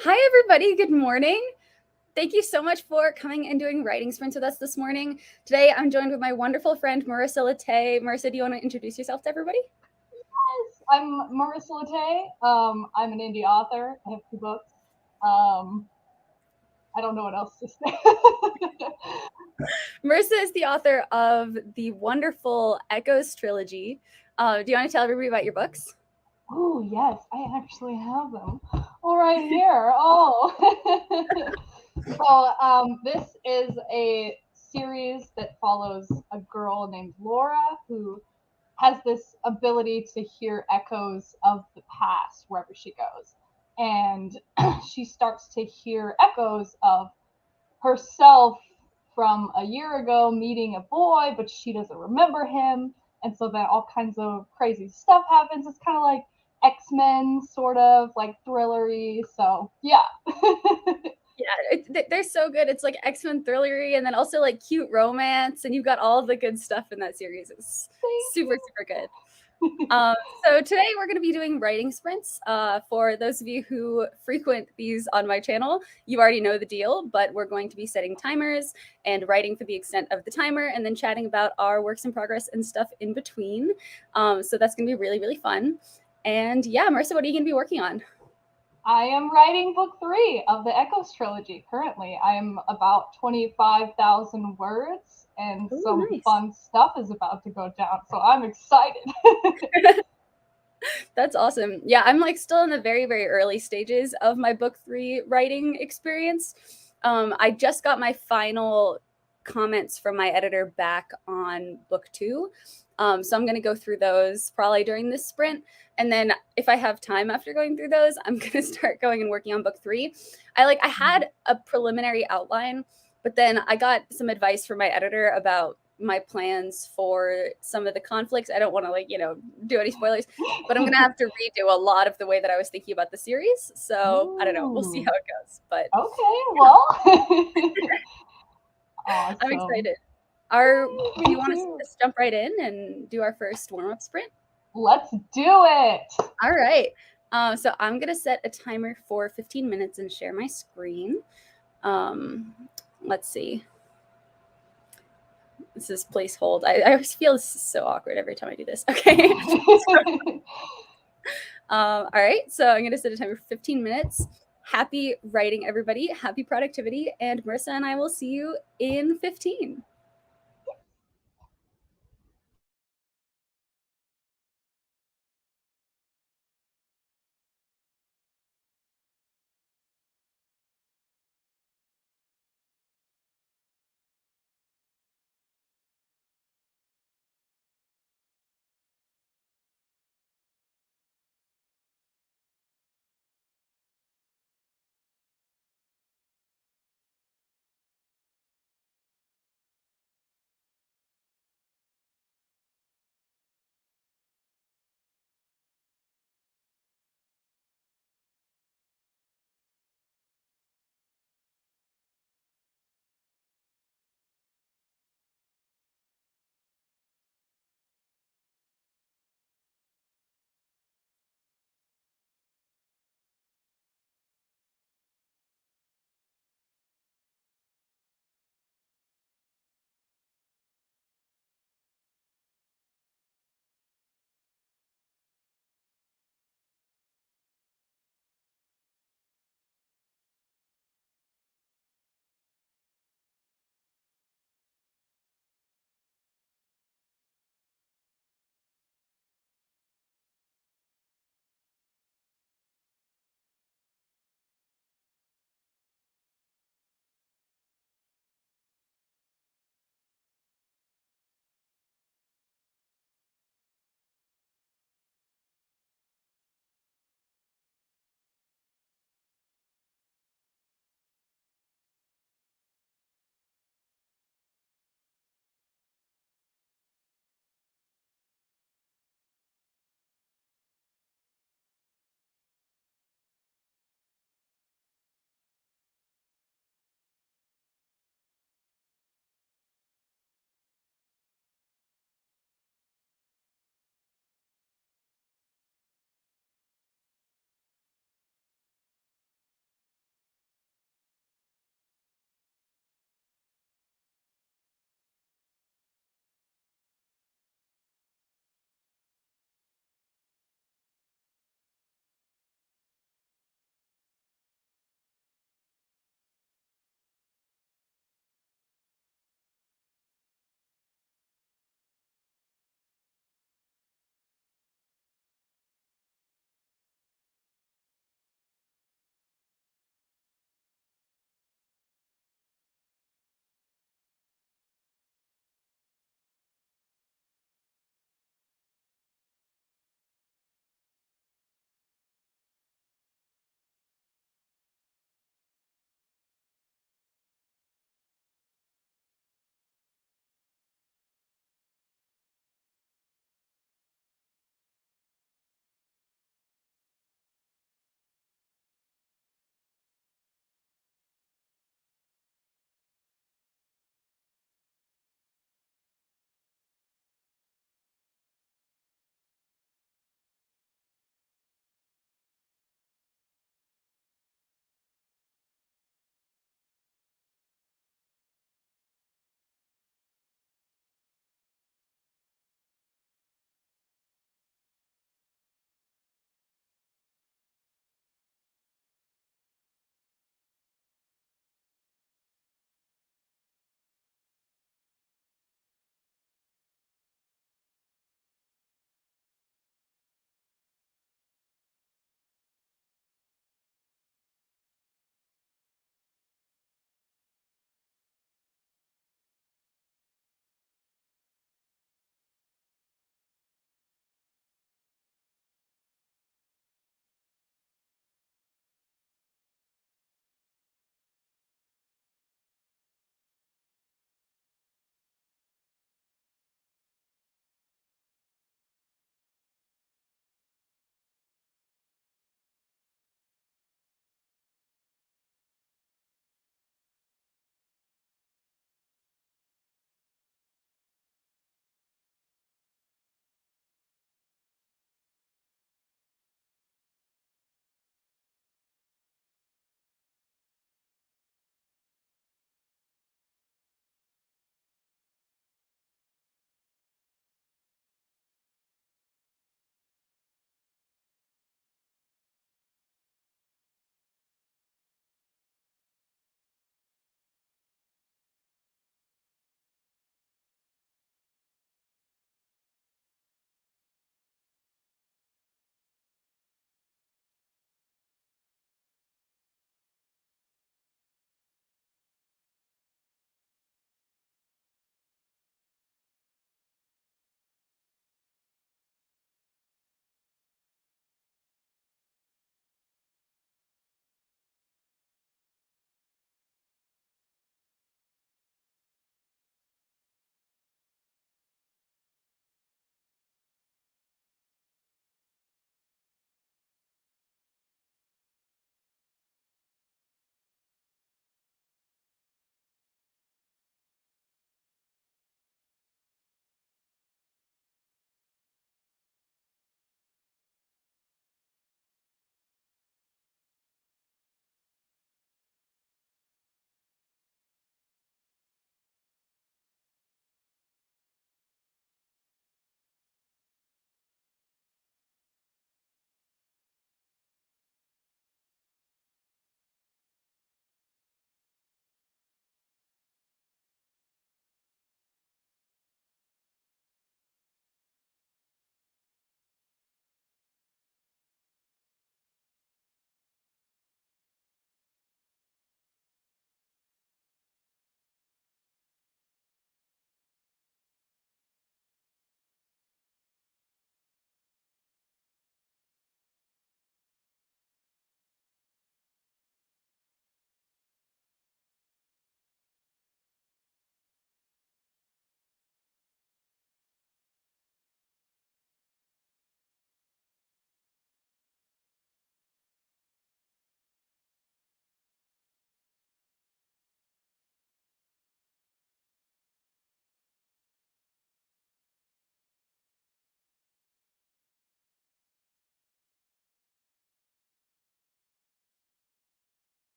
Hi, everybody. Good morning. Thank you so much for coming and doing writing sprints with us this morning. Today, I'm joined with my wonderful friend, Marissa Lete. Marissa, do you want to introduce yourself to everybody? Yes, I'm Marissa Lete. I'm an indie author. I have two books. Um, I don't know what else to say. Marissa is the author of the wonderful Echoes trilogy. Do you want to tell everybody about your books? Oh, yes, I actually have them. All right here. Oh. This is a series that follows a girl named Laura who has this ability to hear echoes of the past wherever she goes. And she starts to hear echoes of herself from a year ago meeting a boy, but she doesn't remember him. And so then all kinds of crazy stuff happens. It's kind of like X-Men, sort of like thrillery. So, yeah. Yeah, they're so good. It's like X-Men thrillery and then also like cute romance, and you've got all the good stuff in that series. It's super, super good. Um, so today we're going to be doing writing sprints. For those of you who frequent these on my channel, you already know the deal, but we're going to be setting timers and writing for the extent of the timer and then chatting about our works in progress and stuff in between. So that's going to be really, really fun. And yeah, Marissa, what are you going to be working on? I am writing book 3 of the Echoes trilogy currently. I'm about 25,000 words, and Oh, some nice. fun stuff is about to go down. So I'm excited. That's awesome. Yeah, I'm like still in the very, very early stages of my book 3 writing experience. I just got my final comments from my editor back on book 2. So I'm going to go through those probably during this sprint. And then if I have time after going through those, I'm going to start going and working on book 3. I had a preliminary outline, but then I got some advice from my editor about my plans for some of the conflicts. I don't want to do any spoilers, but I'm gonna have to redo a lot of the way that I was thinking about the series. So I don't know. We'll see Ooh. how it goes. But Okay, well. I'm Awesome. excited. Our Yay, Do you me want to too. just jump right in and do our first warm up sprint? Let's do it. All right. So I'm gonna set a timer for 15 minutes and share my screen. Um, let's see. This is placehold. I always feel this is so awkward every time I do this. Okay. All right, so I'm going to set a timer for 15 minutes. Happy writing, everybody. Happy productivity. And Marissa and I will see you in 15.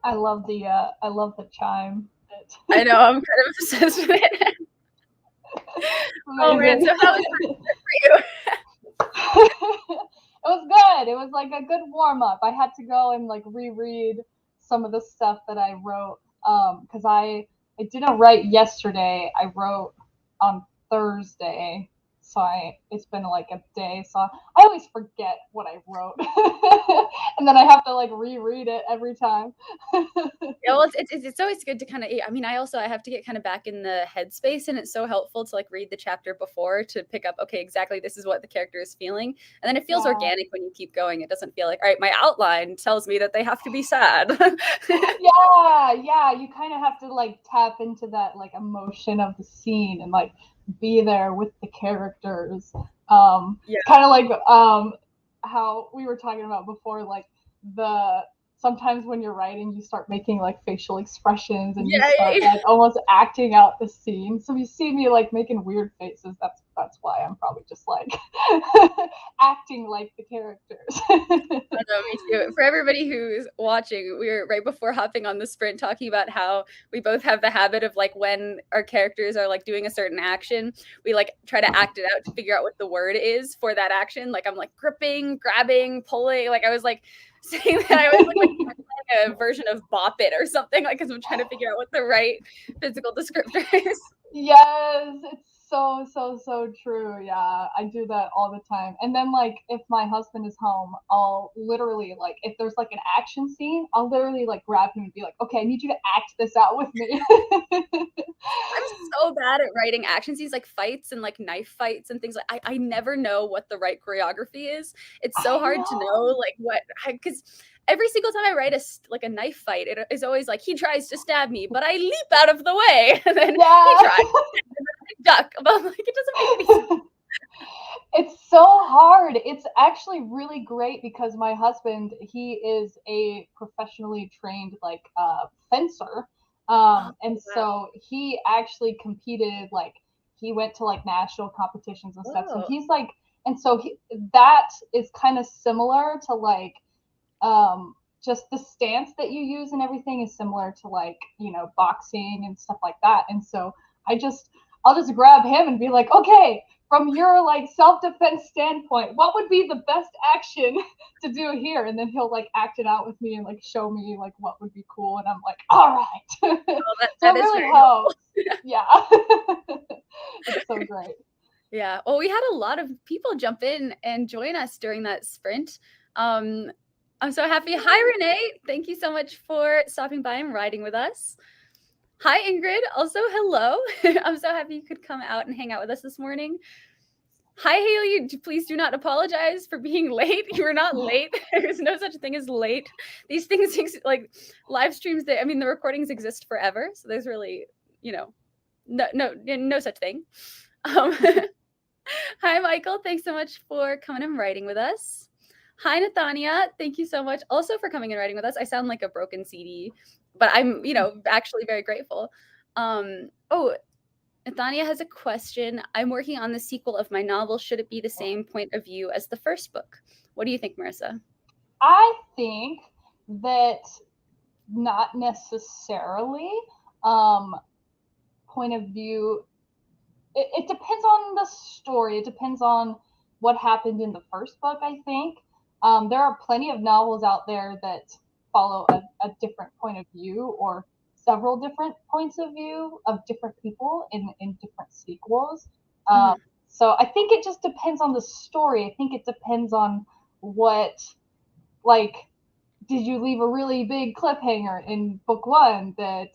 I love the chime. I know, I'm kind of obsessed with it. Oh man, so how was that for you? It was good. It was like a good warm up. I had to go and like reread some of the stuff that I wrote because I didn't write yesterday. I wrote on Thursday, so it's been like a day. So I always forget what I wrote, and then I have to like reread it every time. Yeah, well, it's always good to kind of. I mean, I have to get kind of back in the headspace, and it's so helpful to like read the chapter before to pick up. Okay, exactly, this is what the character is feeling, and then it feels Yeah. organic when you keep going. It doesn't feel like, all right, my outline tells me that they have to be sad. Yeah, you kind of have to like tap into that like emotion of the scene and like be there with the characters. Yeah. Kind of like how we were talking about before, like the sometimes when you're writing, you start making like facial expressions and you start like almost acting out the scene. So you see me like making weird faces. That's why I'm probably just like acting like the characters. I know, me too. For everybody who's watching, we were right before hopping on the sprint talking about how we both have the habit of like when our characters are like doing a certain action, we like try to act it out to figure out what the word is for that action. Like I'm like gripping, grabbing, pulling. Like I was like saying that I was like a version of bop it or something, like because I'm trying to figure out what the right physical descriptor is. Yes, it's so true. Yeah, I do that all the time. And then like if my husband is home, I'll literally like if there's like an action scene, I'll literally like grab him and be like, "Okay, I need you to act this out with me." I'm so bad at writing action scenes, like fights and like knife fights and things. Like I never know what the right choreography is. It's so I hard to know like what because every single time I write a knife fight, it is always like he tries to stab me, but I leap out of the way, and then he Yeah. tries, and then I duck. But like it doesn't make any sense. It's so hard. It's actually really great because my husband, he is a professionally trained like fencer. Oh, And wow. so he actually competed like he went to like national competitions and stuff. So Whoa. he's like and so that is kind of similar to like just the stance that you use and everything is similar to like, boxing and stuff like that. And so I'll just grab him and be like, okay, from your like self-defense standpoint, what would be the best action to do here? And then he'll like act it out with me and like show me like what would be cool. And I'm like, all right. Oh, So it that is really very helps. helpful. Yeah. It's so great. Yeah. Well, we had a lot of people jump in and join us during that sprint. I'm so happy. Hi, Renee. Thank you so much for stopping by and riding with us. Hi, Ingrid. Also, hello. I'm so happy you could come out and hang out with us this morning. Hi, Haley. Please do not apologize for being late. You were not late. There's no such thing as late. These things, like live streams, the recordings exist forever. So there's really, no such thing. Hi, Michael. Thanks so much for coming and writing with us. Hi, Nathania. Thank you so much also for coming and writing with us. I sound like a broken CD, but I'm, actually very grateful. Nathania has a question. I'm working on the sequel of my novel. Should it be the same point of view as the first book? What do you think, Marissa? I think that not necessarily point of view. It depends on the story. It depends on what happened in the first book, I think. There are plenty of novels out there that follow a different point of view or several different points of view of different people in different sequels. So I think it just depends on the story. I think it depends on what, like, did you leave a really big cliffhanger in book one that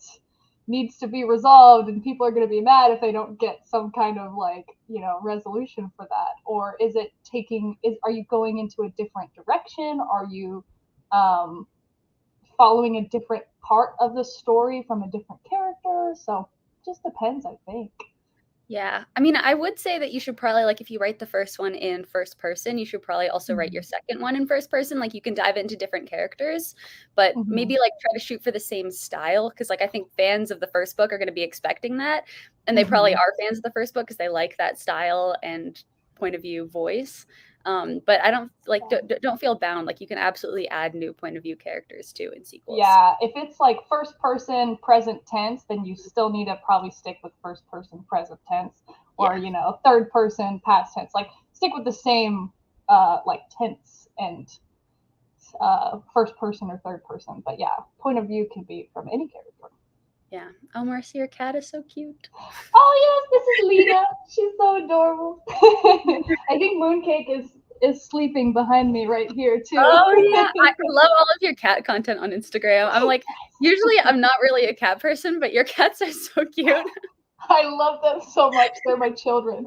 needs to be resolved and people are going to be mad if they don't get some kind of like resolution for that, or are you going into a different direction, are you following a different part of the story from a different character? So it just depends, I think. Yeah. I mean, I would say that you should probably, like, if you write the first one in first person, you should probably also write your second one in first person. Like, you can dive into different characters, but maybe, like, try to shoot for the same style. Because, like, I think fans of the first book are going to be expecting that. And they probably are fans of the first book because they like that style and point of view voice. But I don't like don't feel bound. Like you can absolutely add new point of view characters too in sequels. Yeah, if it's like first person present tense, then you still need to probably stick with first person present tense, or third person past tense. Like stick with the same like tense and first person or third person. But yeah, point of view can be from any character. Yeah. Oh, Marissa, your cat is so cute. Oh yes, this is Lena. She's so adorable. I think Mooncake is sleeping behind me right here too. Oh yeah, I love all of your cat content on Instagram. I'm like, usually I'm not really a cat person, but your cats are so cute. I love them so much. They're my children.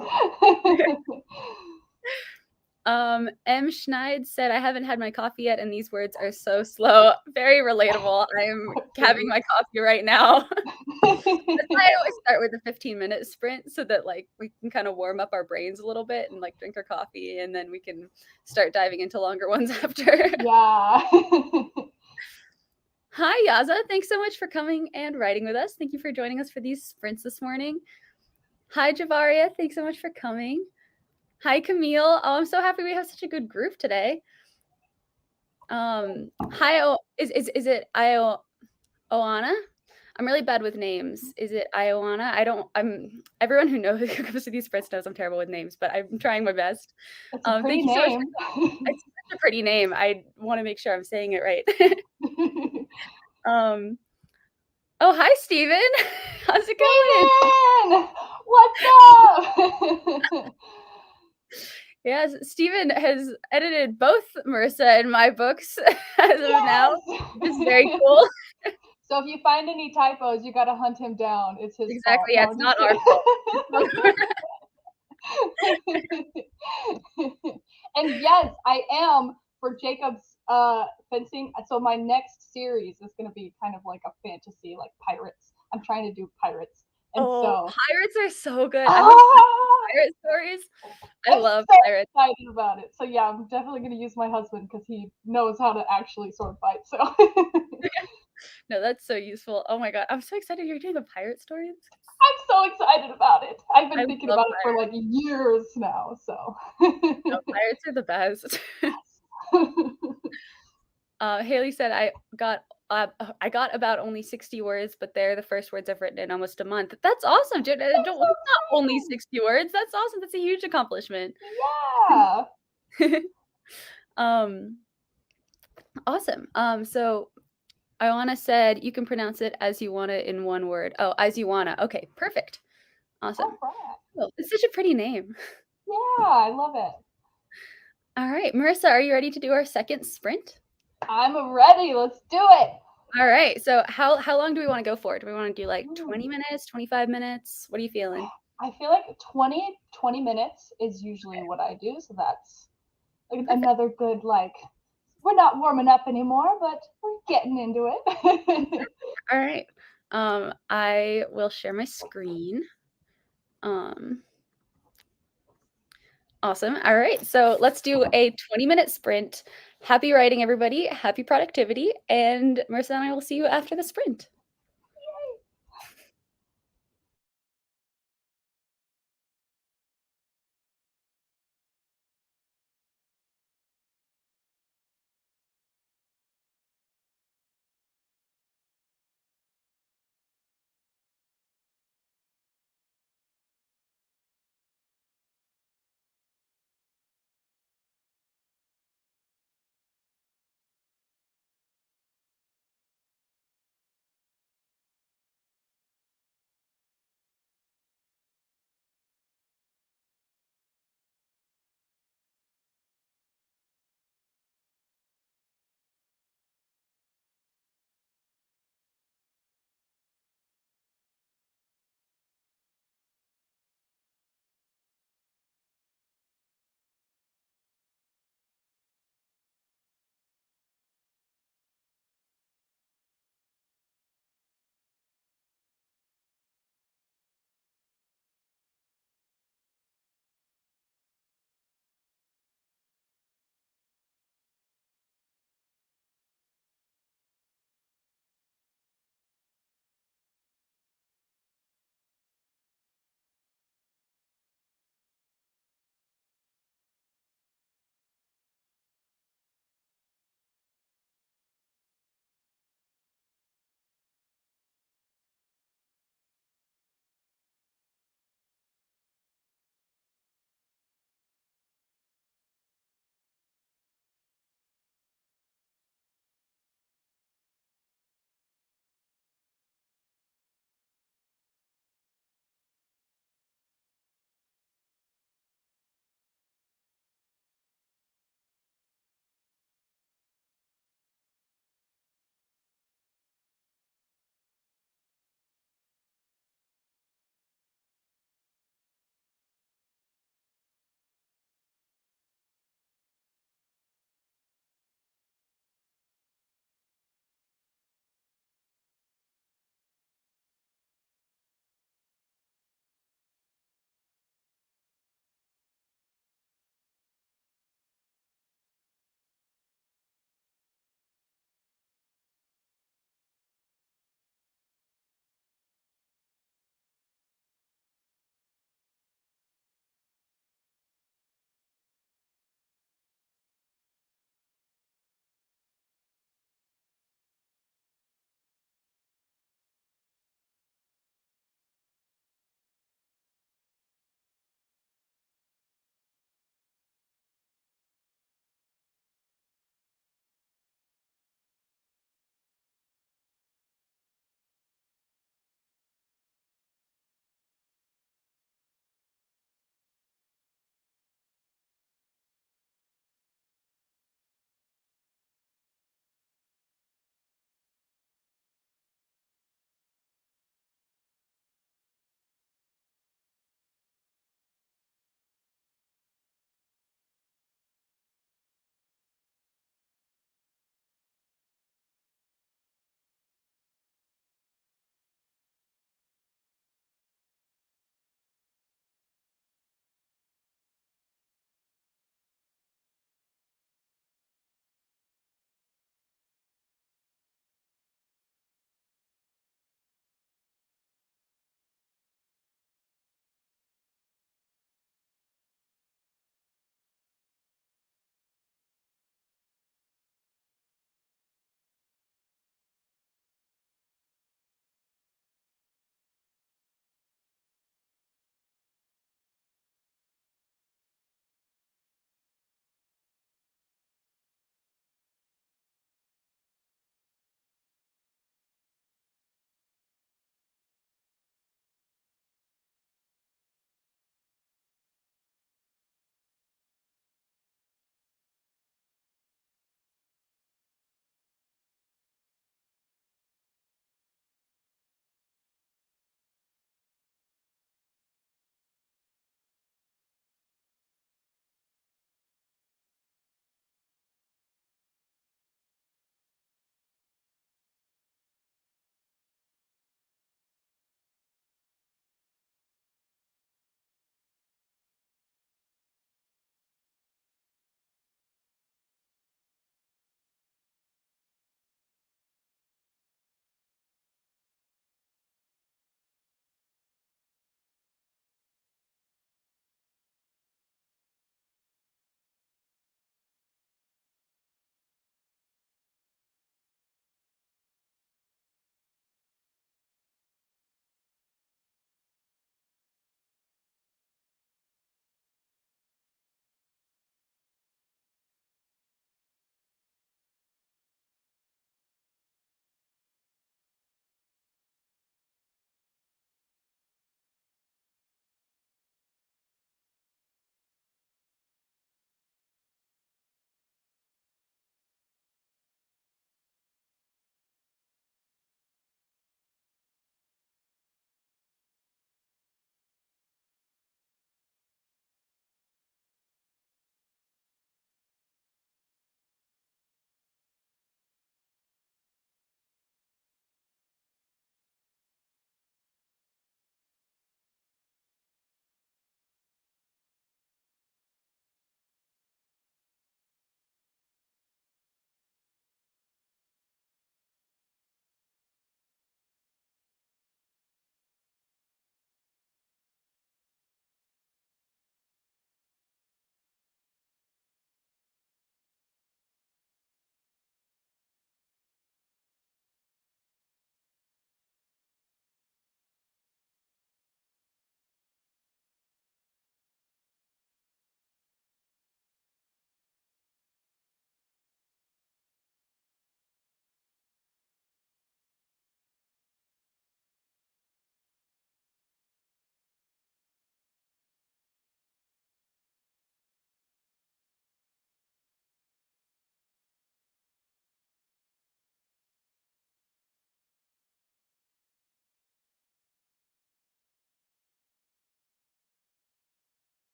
M. Schneid said, I haven't had my coffee yet, and these words are so slow. Very relatable. I am having my coffee right now. That's why I always start with a 15-minute sprint so that like we can kind of warm up our brains a little bit and like drink our coffee, and then we can start diving into longer ones after. Yeah. Hi, Yaza. Thanks so much for coming and writing with us. Thank you for joining us for these sprints this morning. Hi, Javaria. Thanks so much for coming. Hi, Camille. Oh, I'm so happy we have such a good group today. Hi, is it Oana? I'm really bad with names. Is it Ioana? Everyone who comes to these sprints knows I'm terrible with names, but I'm trying my best. It's a pretty name. So it's such a pretty name. I want to make sure I'm saying it right. Oh, hi, Steven. How's it going? What's up? Yes, Steven has edited both Marissa and my books as of now, which is very cool. So if you find any typos, you got to hunt him down. It's his fault. Yeah, it's not our fault. And yes, I am for Jacob's fencing. So my next series is going to be kind of like a fantasy, like pirates. I'm trying to do pirates. And pirates are so good. I love pirate stories. I love pirates. I'm excited about it. So yeah, I'm definitely going to use my husband because he knows how to actually sword fight. So no, that's so useful. Oh my god, I'm so excited you're doing a pirate story. I'm so excited about it. I've been thinking about it for like years now. So no, pirates are the best. Haley said I got about only 60 words, but they're the first words I've written in almost a month. That's awesome, dude. Not only 60 words. That's awesome. That's a huge accomplishment. Yeah. Awesome. So Ioana said you can pronounce it as you want it in one word. Oh, as you wanna. Okay, perfect. Awesome. Oh, it's such a pretty name. Yeah, I love it. All right, Marissa, are you ready to do our second sprint? I'm ready. Let's do it. All right. So how long do we want to go for? Do we want to do like 20 minutes, 25 minutes? What are you feeling? I feel like 20 minutes is usually what I do. So that's another good, like, we're not warming up anymore, but we're getting into it. All right. I will share my screen. Awesome. All right. So let's do a 20-minute sprint. Happy writing, everybody. Happy productivity. And Marissa and I will see you after the sprint.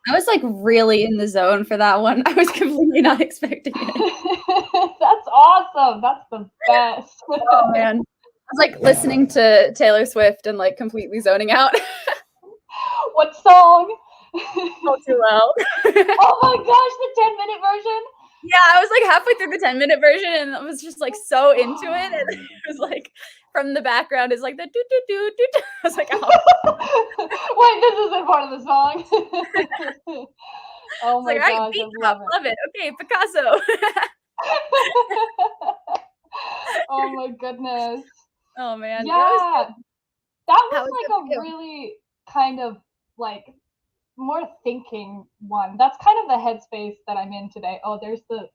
I was like really in the zone for that one. I was completely not expecting it. That's awesome. That's the best. Oh man. I was like listening to Taylor Swift and like completely zoning out. What song? All too well. Oh my gosh, the 10-minute version. Yeah, I was like halfway through the 10-minute version and I was just like so into it. And it was like from the background is like the do do do do. I was like, oh. Wait, this isn't part of the song. Oh my Like, all right, gosh, beat I drop, love it. love it. Okay, Picasso. Oh my goodness. Oh man, Yeah, that was good. that How was was it like for a you? really kind of like more thinking one. That's kind of the headspace that I'm in today. Oh, there's the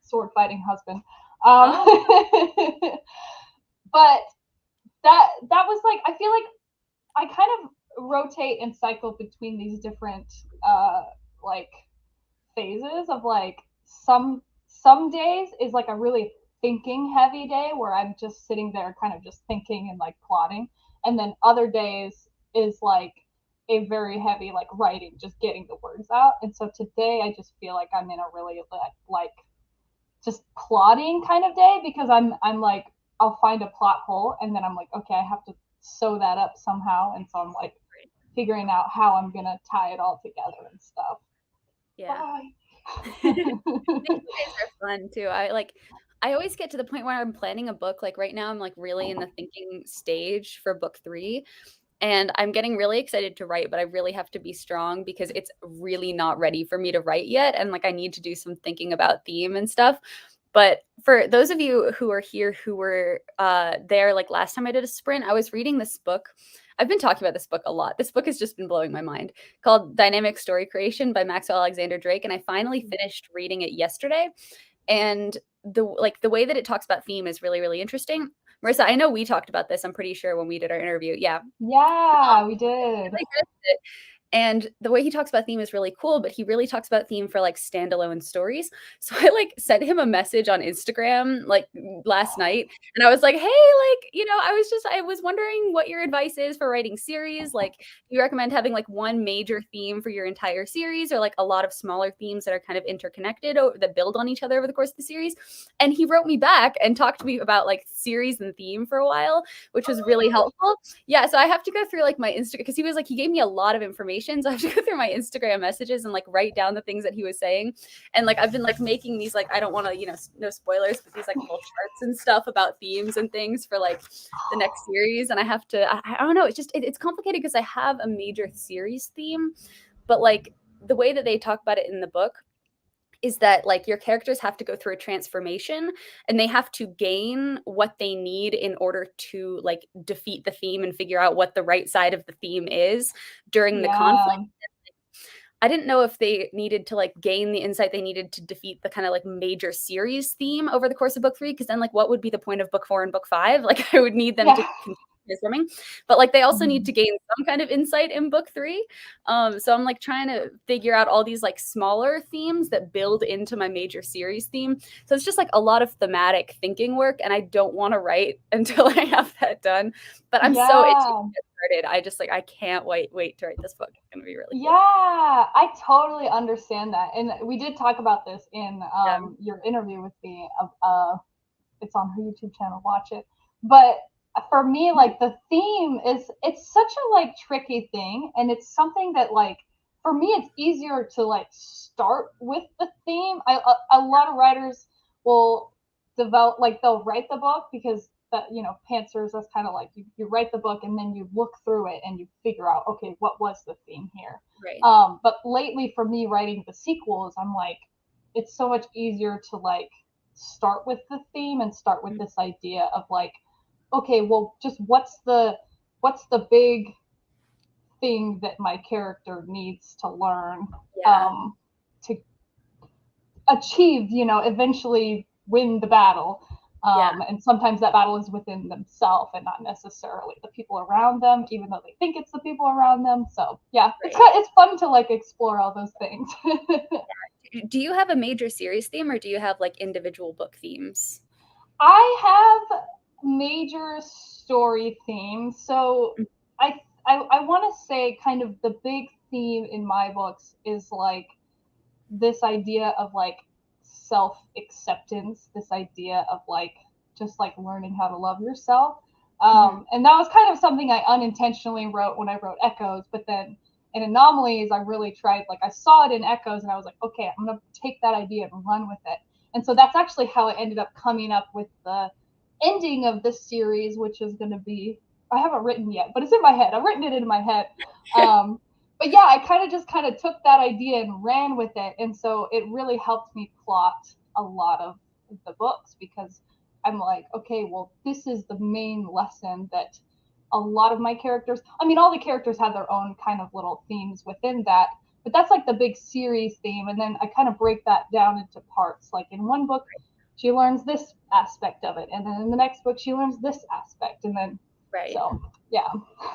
sword fighting husband. Oh, But that was like, I feel like I kind of rotate and cycle between these different like phases of like some days is like a really thinking heavy day where I'm just sitting there kind of just thinking and like plotting, and then other days is like a very heavy like writing, just getting the words out. And so today I just feel like I'm in a really like just plotting kind of day, because I'm like, I'll find a plot hole and then I'm like, okay, I have to sew that up somehow, and so I'm like figuring out how I'm gonna tie it all together and stuff. yeah. Bye. Thinking days are fun too. I always get to the point where I'm planning a book. Like right now I'm like really in the thinking stage for book 3. And I'm getting really excited to write, but I really have to be strong because it's really not ready for me to write yet. And like I need to do some thinking about theme and stuff. But for those of you who are here who were there like last time I did a sprint, I was reading this book. I've been talking about this book a lot. This book has just been blowing my mind, called Dynamic Story Creation by Maxwell Alexander Drake. And I finally finished reading it yesterday. And the way that it talks about theme is really, really interesting. Marissa, I know we talked about this, I'm pretty sure, when we did our interview. Yeah. Yeah, we did. Really good at it. And the way he talks about theme is really cool, but he really talks about theme for like standalone stories. So I like sent him a message on Instagram like last night and I was like, "Hey, like, I was wondering what your advice is for writing series. Like, do you recommend having like one major theme for your entire series or like a lot of smaller themes that are kind of interconnected that build on each other over the course of the series?" And he wrote me back and talked to me about like series and theme for a while, which was really helpful. Yeah, so I have to go through like my Instagram because he gave me a lot of information. So I have to go through my Instagram messages and like write down the things that he was saying. And like I've been like making these like, I don't want to, no spoilers, but these like little charts and stuff about themes and things for like the next series. And I have to, I don't know, it's complicated because I have a major series theme, but like the way that they talk about it in the book is that like your characters have to go through a transformation and they have to gain what they need in order to like defeat the theme and figure out what the right side of the theme is during the conflict. Yeah. I didn't know if they needed to like gain the insight they needed to defeat the kind of like major series theme over the course of book 3, because then like what would be the point of book 4 and book 5? Like I would need them to Yeah. continue transforming, but like they also need to gain some kind of insight in book 3. So I'm like trying to figure out all these like smaller themes that build into my major series theme. So it's just like a lot of thematic thinking work, and I don't want to write until I have that done. But I'm so itchy Yeah. to get started. I just like I can't wait to write this book. It's gonna be really Yeah, cool. I totally understand that. And we did talk about this in Yeah. your interview with me. It's on her YouTube channel, watch it. But for me, like the theme it's such a like tricky thing, and it's something that like for me it's easier to like start with the theme. A lot of writers will develop, like they'll write the book because that, pantsers, that's kind of like you write the book and then you look through it and you figure out, okay, what was the theme here. Right. But lately for me writing the sequels, I'm like, it's so much easier to like start with the theme and start with this idea of like, okay, well, just what's the big thing that my character needs to learn, Yeah. to achieve, eventually win the battle. Yeah. And sometimes that battle is within themselves and not necessarily the people around them, even though they think it's the people around them. So yeah, Right. it's fun to like explore all those things. Do you have a major series theme or do you have like individual book themes? I have major story themes. So I want to say kind of the big theme in my books is like this idea of like self-acceptance, this idea of like just like learning how to love yourself. And that was kind of something I unintentionally wrote when I wrote Echoes, but then in Anomalies, I really tried, like I saw it in Echoes and I was like, okay, I'm going to take that idea and run with it. And so that's actually how it ended up coming up with the ending of this series, which is going to be, I haven't written yet, but it's in my head. I've written it in my head. But yeah, I kind of took that idea and ran with it. And so it really helped me plot a lot of the books, because I'm like, okay, well, this is the main lesson that a lot of my characters, I mean, all the characters have their own kind of little themes within that, but that's like the big series theme. And then I kind of break that down into parts. Like in one book, she learns this aspect of it. And then in the next book, she learns this aspect. And then, right. So, yeah.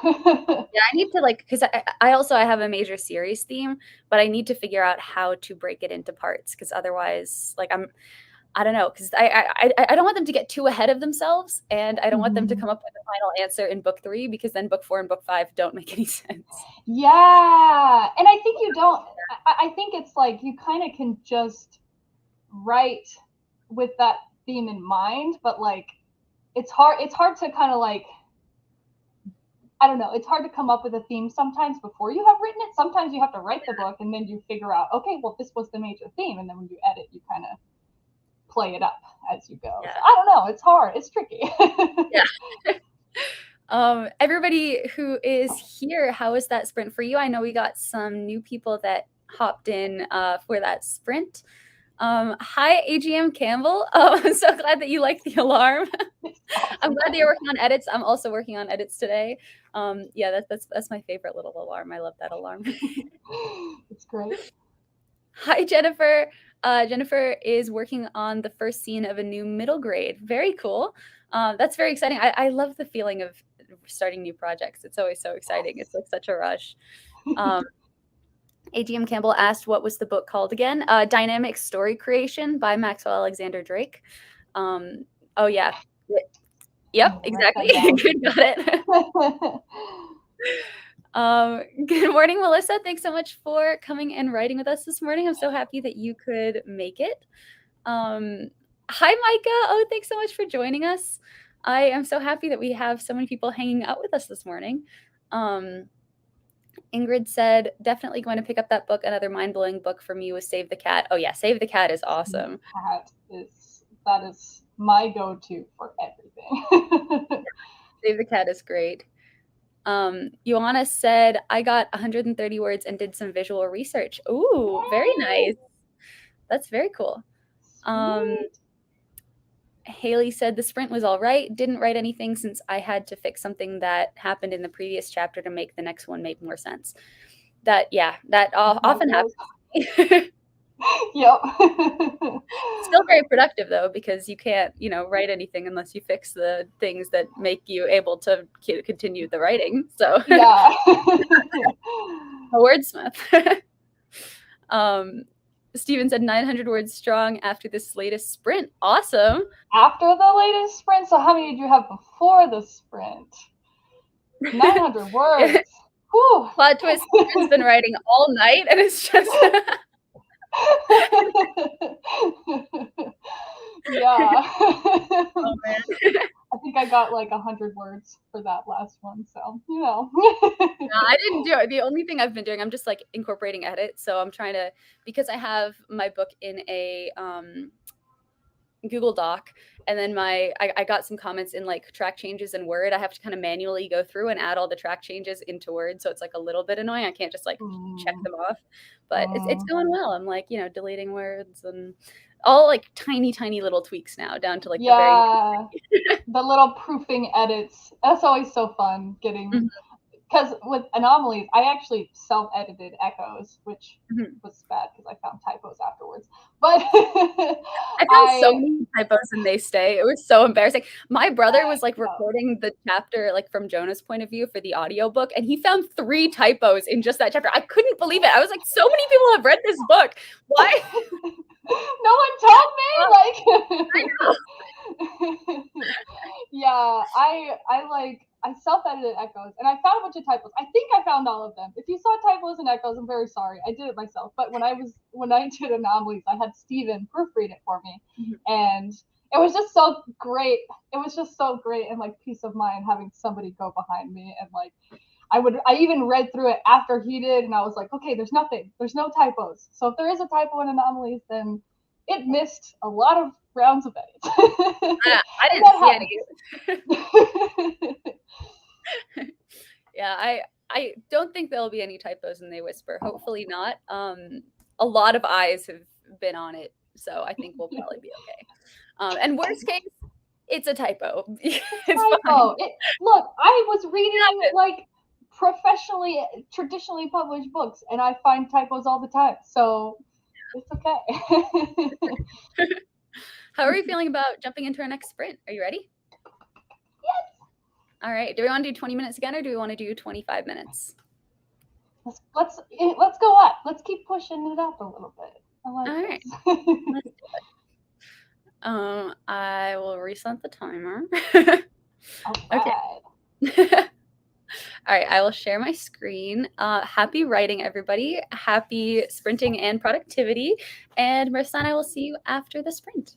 Yeah, I need to like, because I have a major series theme, but I need to figure out how to break it into parts, because otherwise, like I don't know, because I don't want them to get too ahead of themselves, and I don't want them to come up with a final answer in book 3, because then book 4 and book 5 don't make any sense. Yeah, and I think you don't. I think it's like you kind of can just write with that theme in mind, but like it's hard to kind of like, I don't know, it's hard to come up with a theme sometimes before you have written it. Sometimes you have to write the book and then you figure out, okay, well, this was the major theme, and then when you edit, you kind of play it up as you go. Yeah. So, I don't know, it's hard, it's tricky. Yeah. Everybody who is here, how was that sprint for you? I know we got some new people that hopped in for that sprint. Hi, AGM Campbell. I'm so glad that you like the alarm. I'm glad that you're working on edits. I'm also working on edits today. Yeah, that's my favorite little alarm. I love that alarm. It's great. Hi, Jennifer. Jennifer is working on the first scene of a new middle grade. Very cool. That's very exciting. I love the feeling of starting new projects. It's always so exciting. It's like such a rush. AGM Campbell asked, what was the book called again? Dynamic Story Creation by Maxwell Alexander Drake. Oh, yeah. Yep, exactly. Good, got it. Good morning, Melissa. Thanks so much for coming and writing with us this morning. I'm so happy that you could make it. Hi, Micah. Oh, thanks so much for joining us. I am so happy that we have so many people hanging out with us this morning. Ingrid said, definitely going to pick up that book. Another mind-blowing book for me was Save the Cat. Oh yeah, Save the Cat is awesome. That is my go-to for everything. Save the Cat is great. Ioana said, I got 130 words and did some visual research. Ooh, very nice. That's very cool. Haley said the sprint was all right. Didn't write anything since I had to fix something that happened in the previous chapter to make the next one make more sense. That often happens. Yep. Still very productive though, because you can't, write anything unless you fix the things that make you able to continue the writing. So yeah. A wordsmith. Steven said 900 words strong after this latest sprint. Awesome. After the latest sprint? So how many did you have before the sprint? 900 words. Whew. Plot twist, Steven's been writing all night, and it's just... Yeah. Oh, man. I think I got like 100 words for that last one, so No, I didn't do it. The only thing I've been doing, I'm just like incorporating edits. So I'm trying to, because I have my book in a Google Doc, and then I got some comments in like track changes in Word. I have to kind of manually go through and add all the track changes into Word, so it's like a little bit annoying. I can't just like check them off, but it's going well. I'm like, deleting words and all like tiny little tweaks now, down to like the little proofing edits. That's always so fun getting. Because with Anomalies, I actually self-edited Echoes, which was bad because I found typos afterwards. But I found so many typos and they stay. It was so embarrassing. My brother was like recording the chapter like from Jonah's point of view for the audiobook, and he found 3 typos in just that chapter. I couldn't believe it. I was like, so many people have read this book. Why? No one told me. Like, I know. Yeah, I I self-edited echoes, and I found a bunch of typos. I think I found all of them. If you saw typos and echoes, I'm very sorry. I did it myself. But when I did anomalies, I had Steven proofread it for me, and it was just so great. It was just so great, and like peace of mind having somebody go behind me, and like I even read through it after he did, and I was like, okay, there's no typos. So if there is a typo in anomalies, then it missed a lot of rounds of edits. I didn't see any. Yeah, I don't think there'll be any typos in They Whisper. Hopefully not. A lot of eyes have been on it, so I think we'll probably be okay. And worst case, it's a typo. It's typo. fine. Look, I was reading like traditionally published books, and I find typos all the time, so it's okay. How are you feeling about jumping into our next sprint? Are you ready? Yes. All right. Do we want to do 20 minutes again, or do we want to do 25 minutes? Let's go up. Let's keep pushing it up a little bit. I like all right. Let's do it. I will reset the timer. Okay. All right, I will share my screen. Happy writing, everybody. Happy sprinting and productivity. And Marissa and I will see you after the sprint.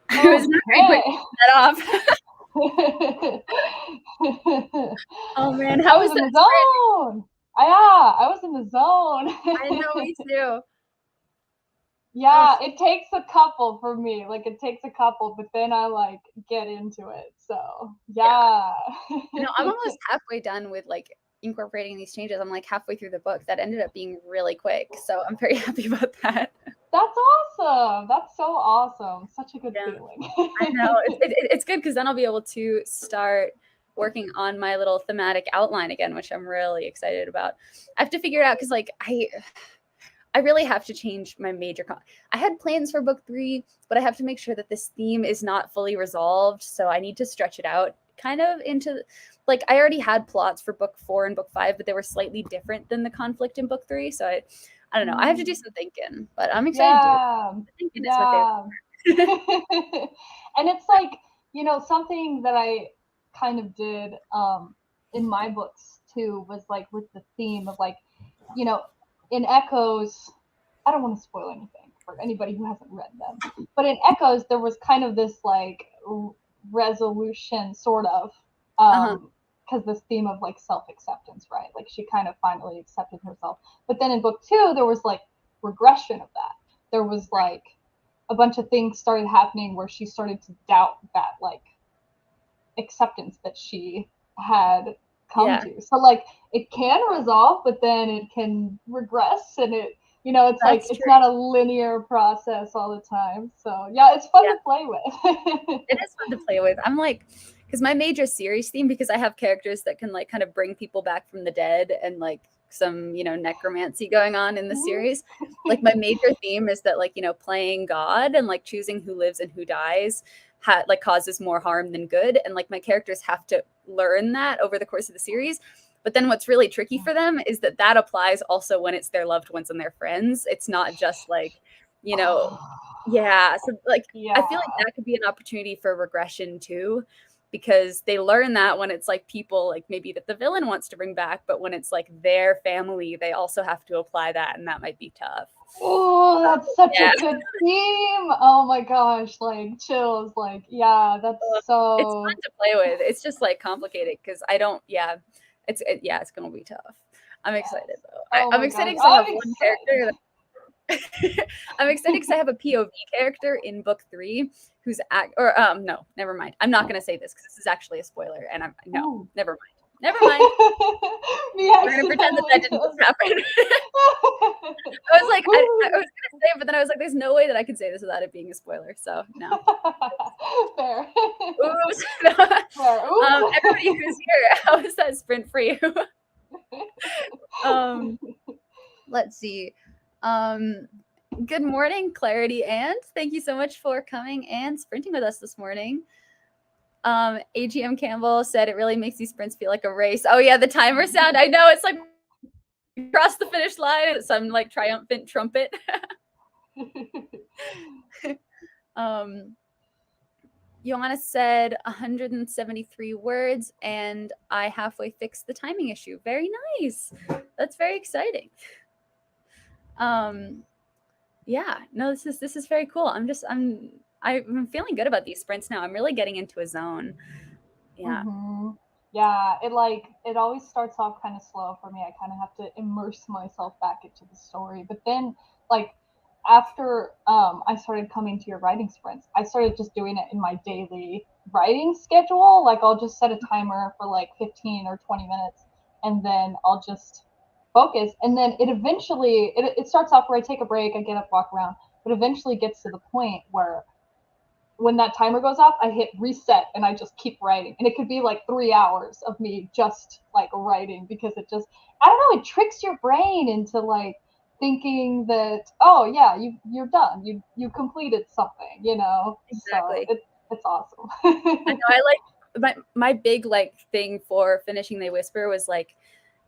I was not very quick to get that off. Oh man, how was in the that? zone? I was in the zone. I know, me too. Yeah, it takes a couple for me. Like it takes a couple, but then I like get into it. So yeah. No, I'm almost halfway done with like incorporating these changes. I'm like halfway through the book. That ended up being really quick. So I'm very happy about that. That's awesome. That's so awesome. Such a good feeling. I know. It's good because then I'll be able to start working on my little thematic outline again, which I'm really excited about. I have to figure it out because like I really have to change my major. I had plans for book 3, but I have to make sure that this theme is not fully resolved. So I need to stretch it out kind of into, like, I already had plots for book 4 and book 5, but they were slightly different than the conflict in book 3. So I don't know. I have to do some thinking, but I'm excited to do it. Thinking is my favorite. And it's like, you know, something that I kind of did in my books too was like with the theme of like, you know, in Echoes, I don't want to spoil anything for anybody who hasn't read them, but in Echoes there was kind of this like resolution sort of because this theme of like self-acceptance, right? Like she kind of finally accepted herself. But then in book 2 there was like regression of that. There was like a bunch of things started happening where she started to doubt that like acceptance that she had come to. So like it can resolve, but then it can regress, and it, you know, it's That's like true. It's not a linear process all the time. So yeah, it's fun to play with. It is fun to play with. I'm like, because my major series theme, because I have characters that can like kind of bring people back from the dead and like some, you know, necromancy going on in the series. Like my major theme is that like, you know, playing God and like choosing who lives and who dies like causes more harm than good. And like my characters have to learn that over the course of the series. But then what's really tricky for them is that that applies also when it's their loved ones and their friends. It's not just like, you know, So like, I feel like that could be an opportunity for regression too, because they learn that when it's like people like maybe that the villain wants to bring back, but when it's like their family, they also have to apply that, and that might be tough. Oh, that's such a good theme. Oh my gosh, like chills. Like, yeah, that's so. It's fun to play with. It's just like complicated because I don't. It's gonna be tough. I'm excited though. I'm excited because I have one character. I'm excited because I have a POV character in book 3 who's no, never mind. I'm not gonna say this because this is actually a spoiler, and never mind. Never mind. We're gonna pretend that didn't happen. I was like, I was gonna say it, but then I was like, there's no way that I can say this without it being a spoiler. So no. Fair. Oops. Everybody who's here, how is that sprint for you? Let's see. Good morning, Clarity, and thank you so much for coming and sprinting with us this morning. AGM Campbell said it really makes these sprints feel like a race. Oh yeah, the timer sound. I know, it's like across the finish line. It's some like triumphant trumpet. Joanna said 173 words, and I halfway fixed the timing issue. Very nice. That's very exciting. Yeah, no, this is very cool. I'm feeling good about these sprints now. I'm really getting into a zone. Yeah. Yeah, it always starts off kind of slow for me. I kind of have to immerse myself back into the story. But then like after I started coming to your writing sprints, I started just doing it in my daily writing schedule. Like I'll just set a timer for like 15 or 20 minutes, and then I'll just focus. And then it eventually, it starts off where I take a break, I get up, walk around, but eventually gets to the point where when that timer goes off, I hit reset and I just keep writing. And it could be like 3 hours of me just like writing, because it just, I don't know, it tricks your brain into like thinking that, oh yeah, you're done. You completed something, you know? Exactly. So it's awesome. I know, I like my big like thing for finishing They Whisper was like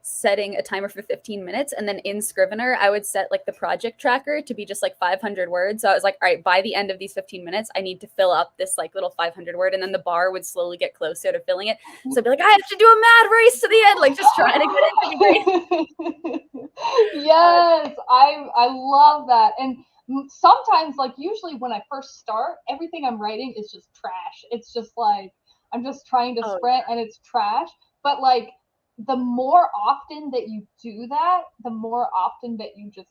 setting a timer for 15 minutes, and then in Scrivener I would set like the project tracker to be just like 500 words. So I was like, all right, by the end of these 15 minutes I need to fill up this like little 500 word, and then the bar would slowly get closer to filling it. So I'd be like, I have to do a mad race to the end, like just trying to get into the race. Yes, I love that. And sometimes, like, usually when I first start, everything I'm writing is just trash. It's just like I'm just trying to Oh, sprint and it's trash. But like the more often that you do that, the more often that you just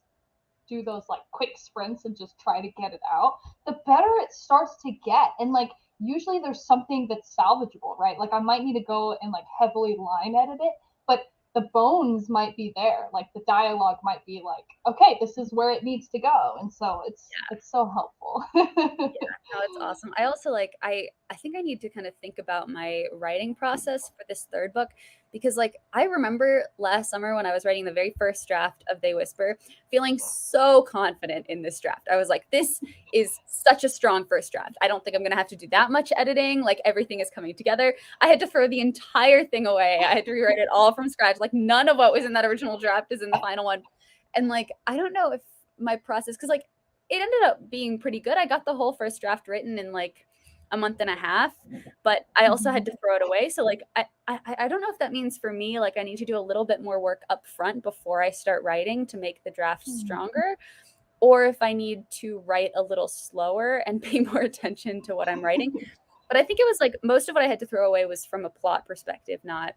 do those like quick sprints and just try to get it out, the better it starts to get. And like usually there's something that's salvageable, right? Like I might need to go and like heavily line edit it, but the bones might be there. Like the dialogue might be like, okay, this is where it needs to go. And so it's so helpful. yeah, no, it's awesome. I also like I think I need to kind of think about my writing process for this third book because like I remember last summer when I was writing the very first draft of They Whisper, feeling so confident in this draft. I was like, this is such a strong first draft. I don't think I'm going to have to do that much editing. Like everything is coming together. I had to throw the entire thing away. I had to rewrite it all from scratch. Like none of what was in that original draft is in the final one. And like I don't know if my process cuz like it ended up being pretty good. I got the whole first draft written in like a month and a half, but I also had to throw it away. So like I don't know if that means for me like I need to do a little bit more work up front before I start writing to make the draft stronger, or if I need to write a little slower and pay more attention to what I'm writing. But I think it was like most of what I had to throw away was from a plot perspective, not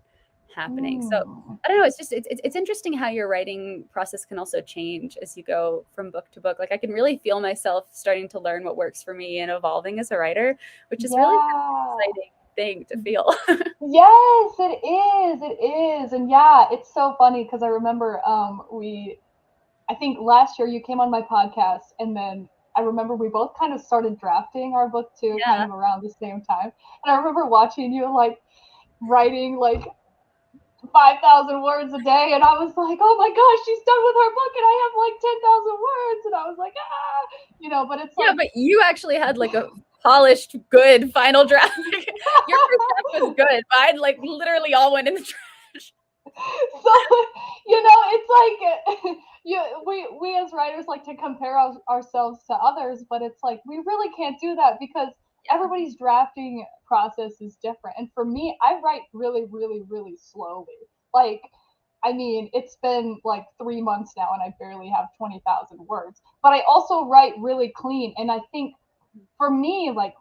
happening. So I don't know. It's just it's interesting how your writing process can also change as you go from book to book. Like I can really feel myself starting to learn what works for me and evolving as a writer, which is really kind of an exciting thing to feel. Yes, it is. It is. And yeah, it's so funny because I remember I think last year you came on my podcast and then I remember we both kind of started drafting our book too, kind Yeah. of around the same time. And I remember watching you like writing like 5,000 words a day, and I was like, oh my gosh, she's done with her book, and I have like 10,000 words, and I was like, but it's Yeah, like, but you actually had like a polished, good final draft. Your first draft was good, but I'd like literally all went in the trash. so it's like we as writers like to compare ourselves to others, but it's like we really can't do that because Yeah. everybody's drafting process is different. And for me, I write really, really, really slowly. Like, I mean, it's been like 3 months now, and I barely have 20,000 words. But I also write really clean, and I think for me, like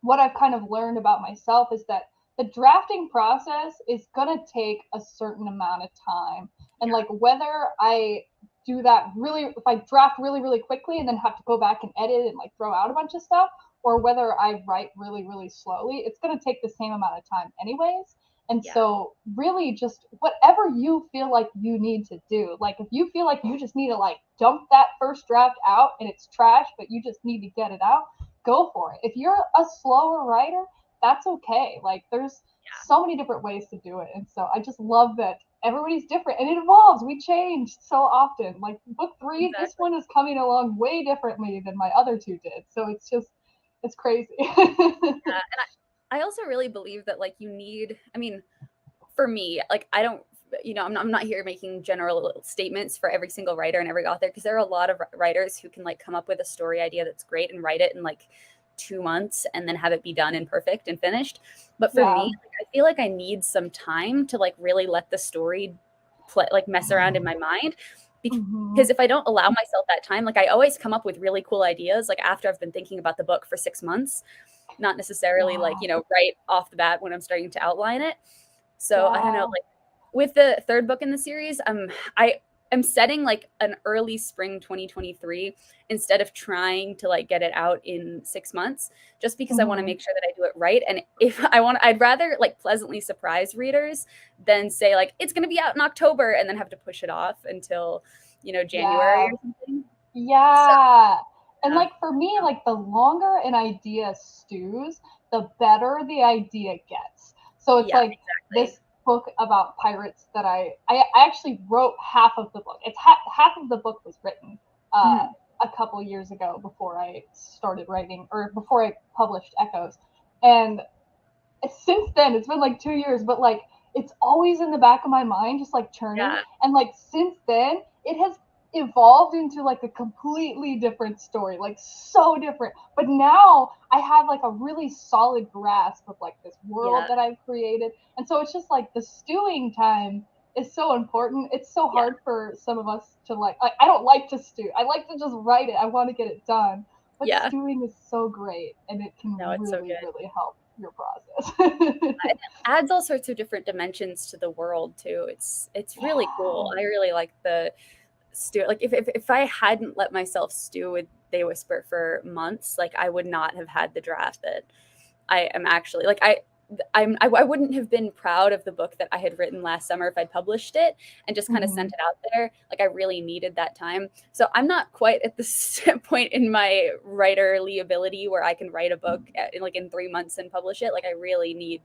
what I've kind of learned about myself is that the drafting process is going to take a certain amount of time. And like whether I do that really, if I draft really, really quickly and then have to go back and edit and like throw out a bunch of stuff, or whether I write really, really slowly, it's going to take the same amount of time, anyways. And Yeah. so, really, just whatever you feel like you need to do. Like, if you feel like you just need to like dump that first draft out and it's trash, but you just need to get it out, go for it. If you're a slower writer, that's okay. Like there's so many different ways to do it. And so I just love that everybody's different and it evolves. We change so often. Like book 3, this Exactly. one is coming along way differently than my other two did. So it's crazy. Yeah. And I also really believe that like you need, I mean, for me, like I don't, I'm not here making general statements for every single writer and every author because there are a lot of writers who can like come up with a story idea that's great and write it in like 2 months and then have it be done and perfect and finished. But for Yeah. me, like, I feel like I need some time to like really let the story play, like mess around in my mind. Mm-hmm. Because if I don't allow myself that time, like I always come up with really cool ideas, like after I've been thinking about the book for 6 months, not necessarily like, Yeah. right off the bat when I'm starting to outline it. So I don't know, Yeah. like with the third book in the series, I am setting like an early spring 2023 instead of trying to like get it out in 6 months, just because I want to Mm-hmm. make sure that I do it right. And if I want, I'd rather like pleasantly surprise readers than say like it's going to be out in October and then have to push it off until January Yeah. or something. So Yeah. And yeah, like for me, like the longer an idea stews, the better the idea gets. So it's yeah, like exactly. this book about pirates that I actually wrote half of the book. It's half of the book was written Mhm. a couple years ago before I started writing or before I published Echoes. And since then, it's been like 2 years, but like it's always in the back of my mind, just like churning. Yeah, And like since then, it has evolved into like a completely different story, like so different. But now I have like a really solid grasp of like this world yeah, that I've created. And so it's just like the stewing time is so important. It's so hard for some of us to like. I don't like to stew. I like to just write it. I want to get it done. But Yeah. stewing is so great, and it can No, it's so really, good. really help your process. It adds all sorts of different dimensions to the world too. It's really cool. Yeah. I really like the stew. Like if I hadn't let myself stew with They Whisper for months, like I would not have had the draft that I am actually like I wouldn't have been proud of the book that I had written last summer if I'd published it and just kind of sent Mhm. it out there. Like I really needed that time. So I'm not quite at this point in my writerly ability where I can write a book in 3 months and publish it. Like I really need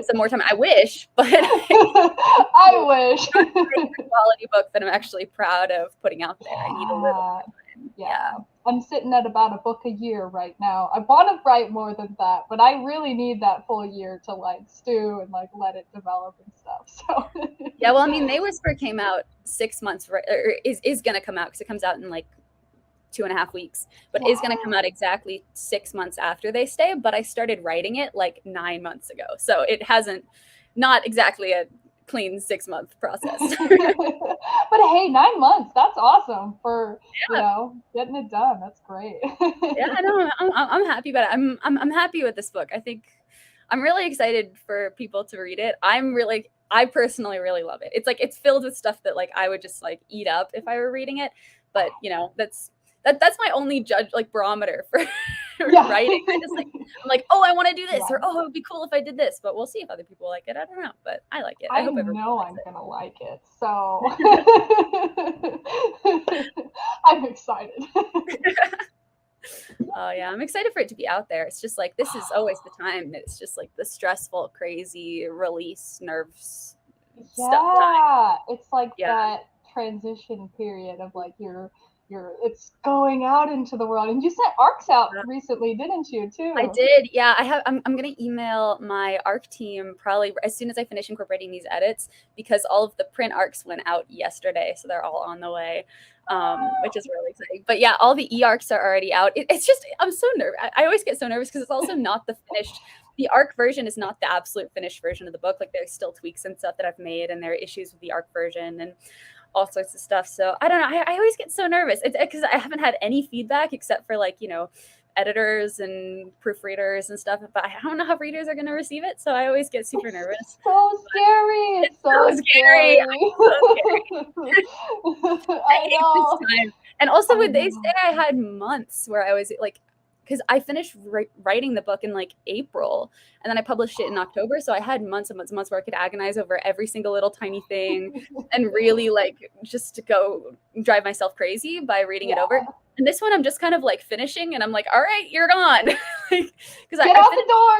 some more time. I wish, but I wish. a quality book that I'm actually proud of putting out there. I need a little Yeah. time. Yeah. I'm sitting at about a book a year right now. I want to write more than that, but I really need that full year to like stew and like let it develop and stuff. So Yeah, well, I mean, They Whisper came out 6 months, or is going to come out because it comes out in like 2.5 weeks, but is going to come yeah. out exactly 6 months after They Stay. But I started writing it like 9 months ago, so it hasn't not exactly a clean 6 month process. But hey, 9 months, that's awesome for, Yeah, getting it done. That's great. yeah, I know. I'm happy about it. I'm happy with this book. I think I'm really excited for people to read it. I personally really love it. It's like it's filled with stuff that like I would just like eat up if I were reading it. But that's my only judge like barometer for Yeah. writing. I'm like, oh, I want to do this, or Right. oh, it would be cool if I did this. But we'll see if other people like it. I don't know, but I like it. I I hope everyone know likes I'm it. gonna like it, so I'm excited. Oh yeah, I'm excited for it to be out there. It's just like this is always the time that it's just like the stressful, crazy release nerves stuff time. Yeah, it's like Yeah. that transition period of like it's going out into the world. And you sent arcs out recently, didn't you, I too? did. Yeah, I'm gonna email my ARC team probably as soon as I finish incorporating these edits because all of the print arcs went out yesterday, so they're all on the way, which is really exciting. But yeah, all the e-arcs are already out. It's just I'm so nervous. I always get so nervous because it's also not the finished. The ARC version is not the absolute finished version of the book. Like there's still tweaks and stuff that I've made, and there are issues with the ARC version and all sorts of stuff. So I don't know. I always get so nervous. It's because I haven't had any feedback except for like editors and proofreaders and stuff, but I don't know how readers are going to receive it, so I always get super nervous. So scary. It's so Scary. scary. I I hate this know. time. And also I with They Stay, know. I had months where I was like, because I finished writing the book in like April, and then I published it in October. So I had months and months and months where I could agonize over every single little tiny thing, and really like just to go drive myself crazy by reading it over. Yeah. And this one, I'm just kind of like finishing, and I'm like, all right, you're gone, because Get I out finished. the door,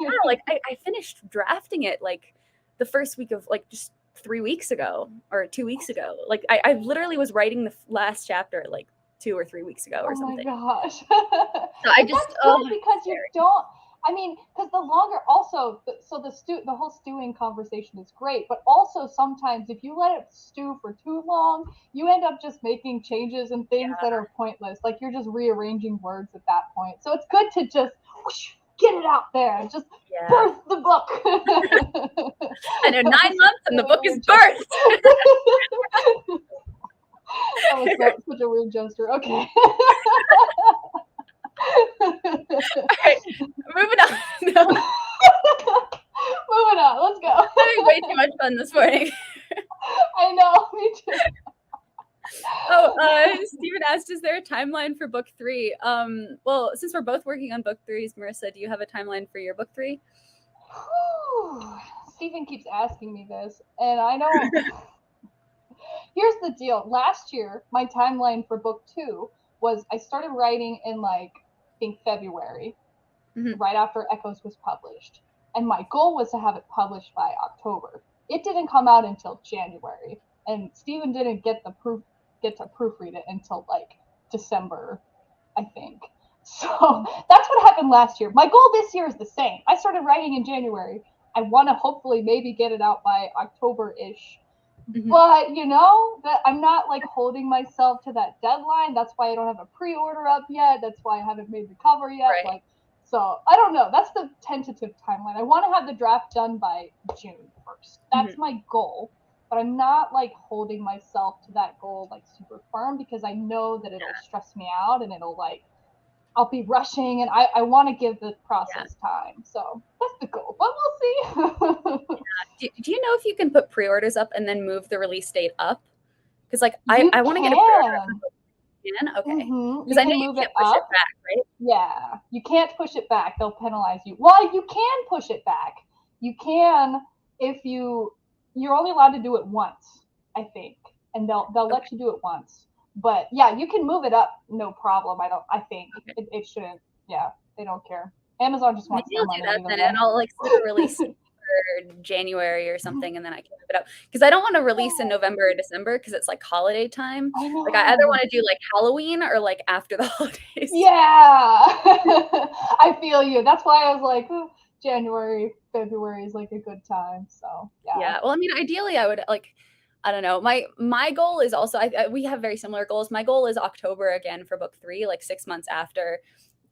Yeah, kid. like I finished drafting it like the first week of like just 3 weeks ago or 2 weeks ago. Like I literally was writing the last chapter like 2 or 3 weeks ago or Oh my something. gosh. So I But just that's good it's because you scary. don't. I mean, because the longer also, so the whole stewing conversation is great, but also sometimes if you let it stew for too long, you end up just making changes and things that Yeah, are pointless. Like you're just rearranging words at that point. So it's good to just whoosh, get it out there, just yeah. birth the book. I know, 9 That was months and the such a book is weird gesture. birthed. That was such a weird gesture. Okay. All right, moving on. No, Moving on. Let's go. having way too much fun this morning. I know. Me too. Oh, Stephen asked, is there a timeline for book 3? Well, since we're both working on book 3s, Marissa, do you have a timeline for your book 3? Stephen keeps asking me this, and I don't. Here's the deal. Last year, my timeline for book 2 was I started writing in like I think February, right after Echoes was published, and my goal was to have it published by October. It didn't come out until January, and Stephen didn't get to proofread it until like December, I think. So that's what happened last year. My goal this year is the same. I started writing in January. I want to hopefully maybe get it out by October-ish. But that I'm not like holding myself to that deadline. That's why I don't have a pre-order up yet. That's why I haven't made the cover yet. Right. Like, so I don't know. That's the tentative timeline. I want to have the draft done by June 1st. That's my goal. but I'm not like holding myself to that goal like super firm because I know that it'll stress me out and it'll like I'll be rushing and I want to give the Yeah. process time. So that's the goal, but we'll see. Do you know if you can put pre-orders up and then move the release date up? Because like You I want to get a pre-order. can. Okay. You Because I know can you move it can't push it up. back, right? Yeah, you can't push it back. They'll penalize you. Well, you can push it back. You can if you're only allowed to do it once, I think, and they'll Okay. let you do it once. But yeah, you can move it up, no problem. I think Okay. it shouldn't. Yeah, they don't care. Amazon just wants Maybe their I'll do money that either then, and way. I'll like set a release for January or something, and then I can move it up. Because I don't want to release in November or December because it's like holiday time. I Like I either know. want to do like Halloween or like after the holidays. Yeah, I feel you. That's why I was like, "Ooh, January, February is like a good time." So yeah. Yeah. Well, I mean, ideally, I would like. I don't know. My goal is also we have very similar goals. My goal is October again for book 3, like 6 months after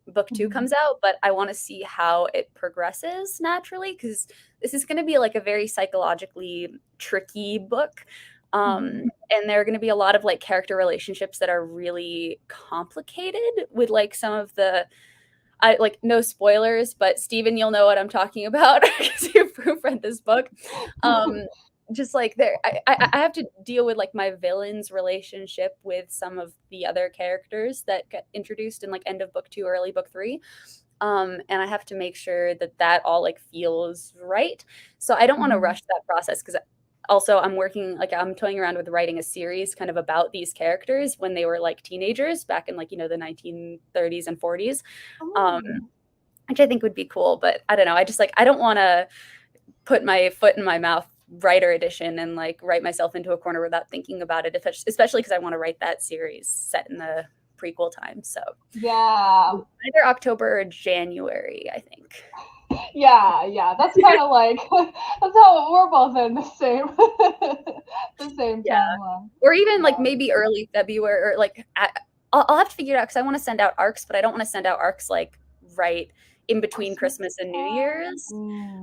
book 2 Mhm. comes out, but I want to see how it progresses naturally because this is going to be like a very psychologically tricky book. Mhm. And there are going to be a lot of like character relationships that are really complicated with like some of the I like no spoilers, but Steven, you'll know what I'm talking about because you proofread this book. Um, just like there, I have to deal with like my villain's relationship with some of the other characters that get introduced in like end of book 2, early book 3. And I have to make sure that that all like feels right. So I don't want to Mhm. rush that process because also I'm working like I'm toying around with writing a series kind of about these characters when they were like teenagers back in like the 1930s and 40s, um, Ooh. which I think would be cool. But I don't know. I just like I don't want to put my foot in my mouth writer edition and like write myself into a corner without thinking about it, especially because I want to write that series set in the prequel time. So Yeah. either October or January, I think. Yeah. That's kind of like that's how we're both in the same the same Yeah. timeline. Or even like Yeah. maybe early February or like I'll have to figure it out because I want to send out arcs, but I don't want to send out arcs like right in between Christmas Christmas and New time. Year's.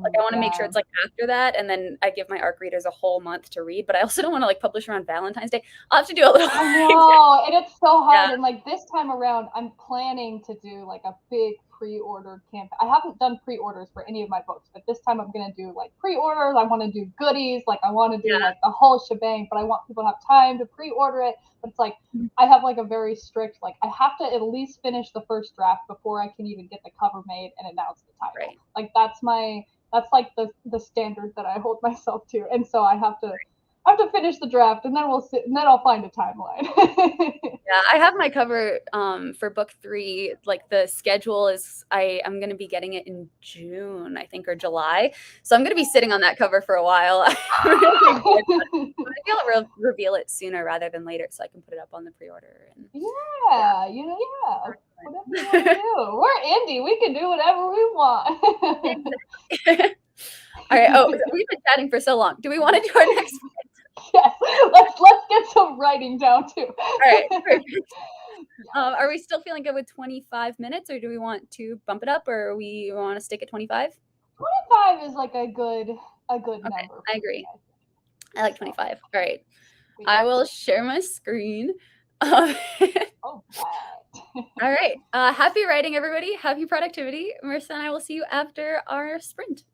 Like I want to make sure Yeah. it's like after that, and then I give my arc readers a whole month to read. But I also don't want to like publish around Valentine's Day. I'll have to do a little. I know, and it's so Yeah, hard. And like this time around, I'm planning to do like a big pre-order campaign. I haven't done pre-orders for any of my books, but this time I'm gonna do like pre-orders. I want to do goodies, like I want to do yeah. like the whole shebang. But I want people to have time to pre-order it. But it's like I have like a very strict like I have to at least finish the first draft before I can even get the cover made and announce the title. Right. Like that's like the standard that I hold myself to, and so I have to finish the draft, and then we'll sit, and then I'll find a timeline. Yeah, I have my cover for book 3. Like the schedule is I'm gonna be getting it in June, I think, or July. So I'm gonna be sitting on that cover for a while. I'm really excited about it. But maybe I'll reveal it sooner rather than later so I can put it up on the pre-order and yeah. Yeah, yeah. Whatever you want to do. We're indie. We can do whatever we want. Exactly. All right. Oh, we've been chatting for so long. Do we want to do our next one? Yes. Let's get some writing down too. All right. Perfect. Yeah. Are we still feeling good with 25 minutes, or do we want to bump it up, or we want to stick at 25? 25 is like a good Okay, number I for me, agree. I think. I like So 25. All right. sweet. I will share my screen. All All right. right. Happy writing, everybody. Happy productivity. Marissa and I will see you after our sprint.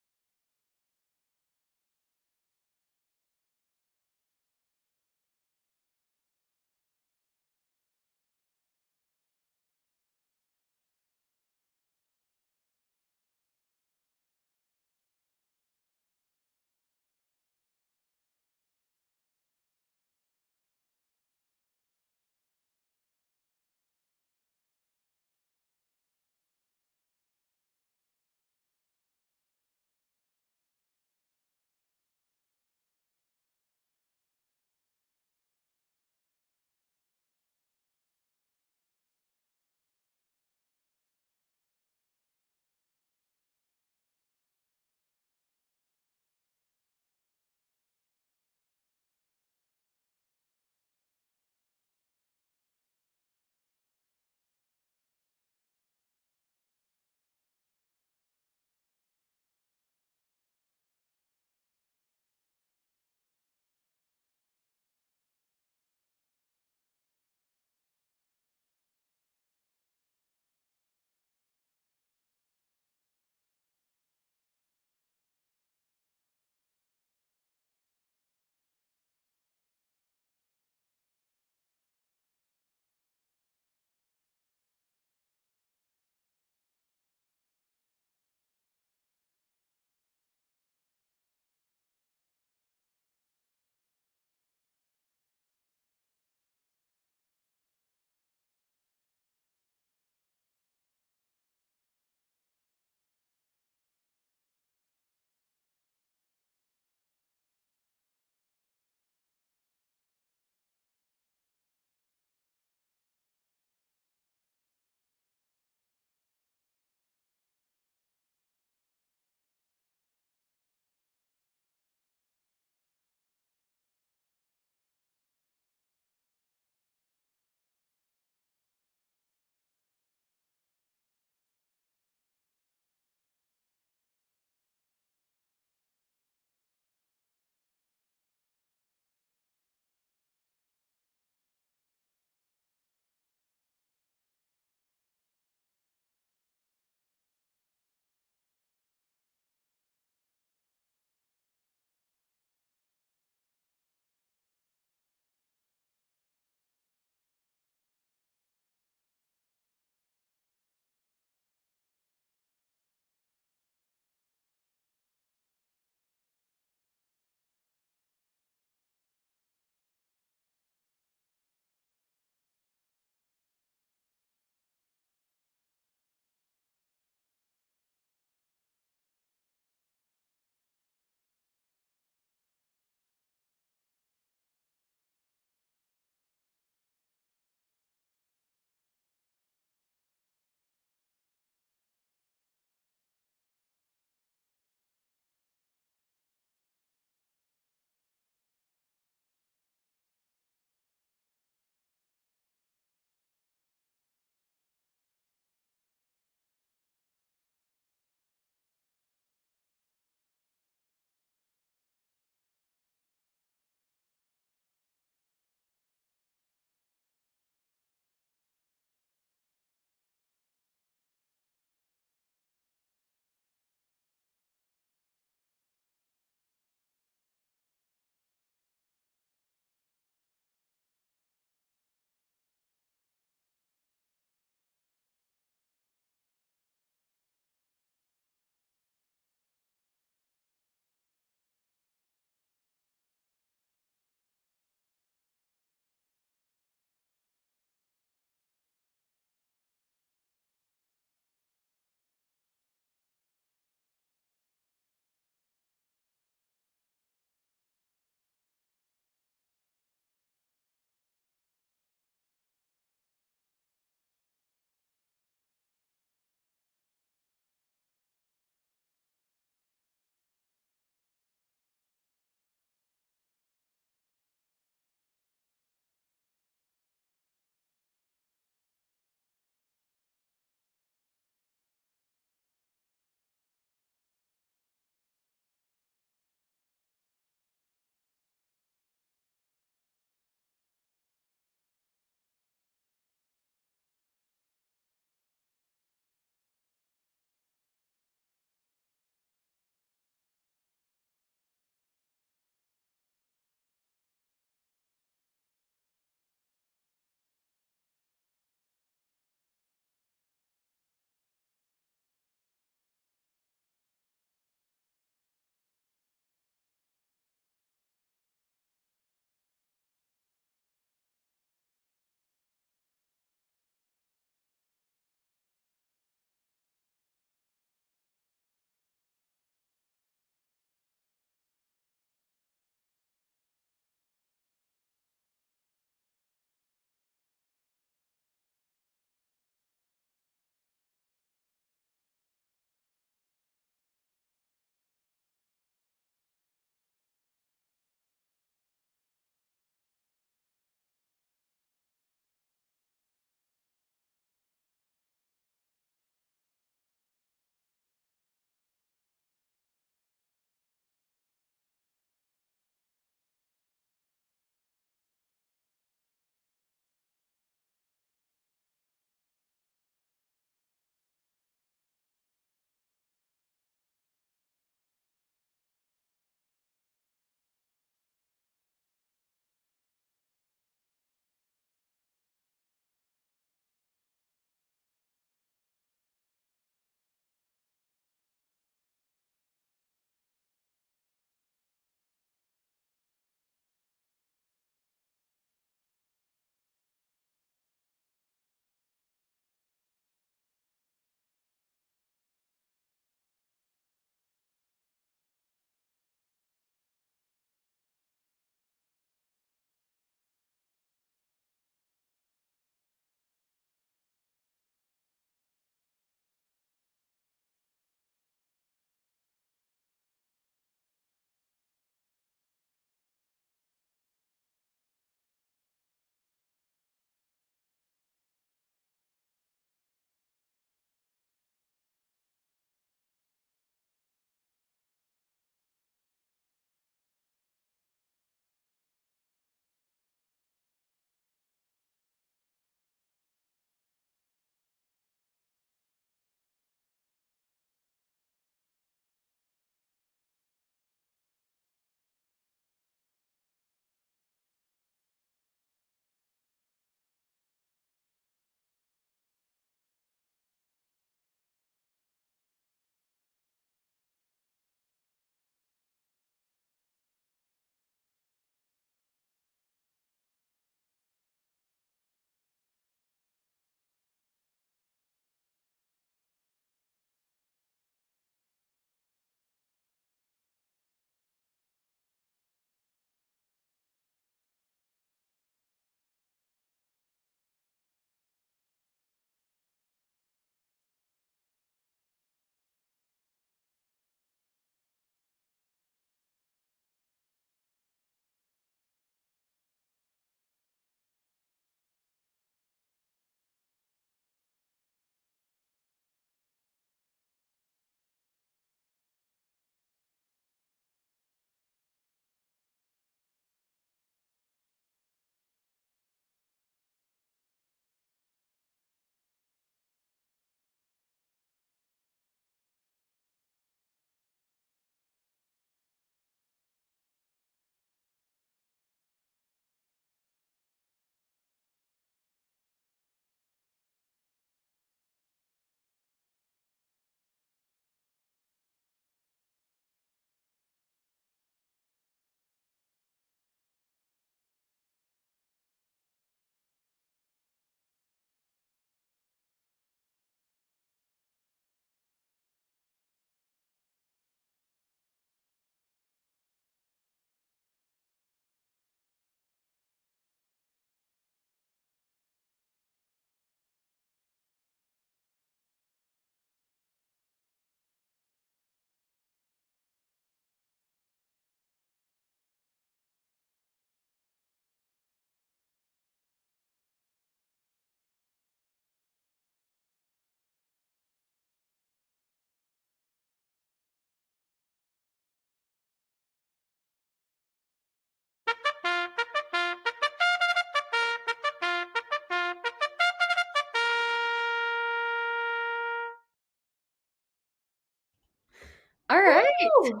All right. Woo!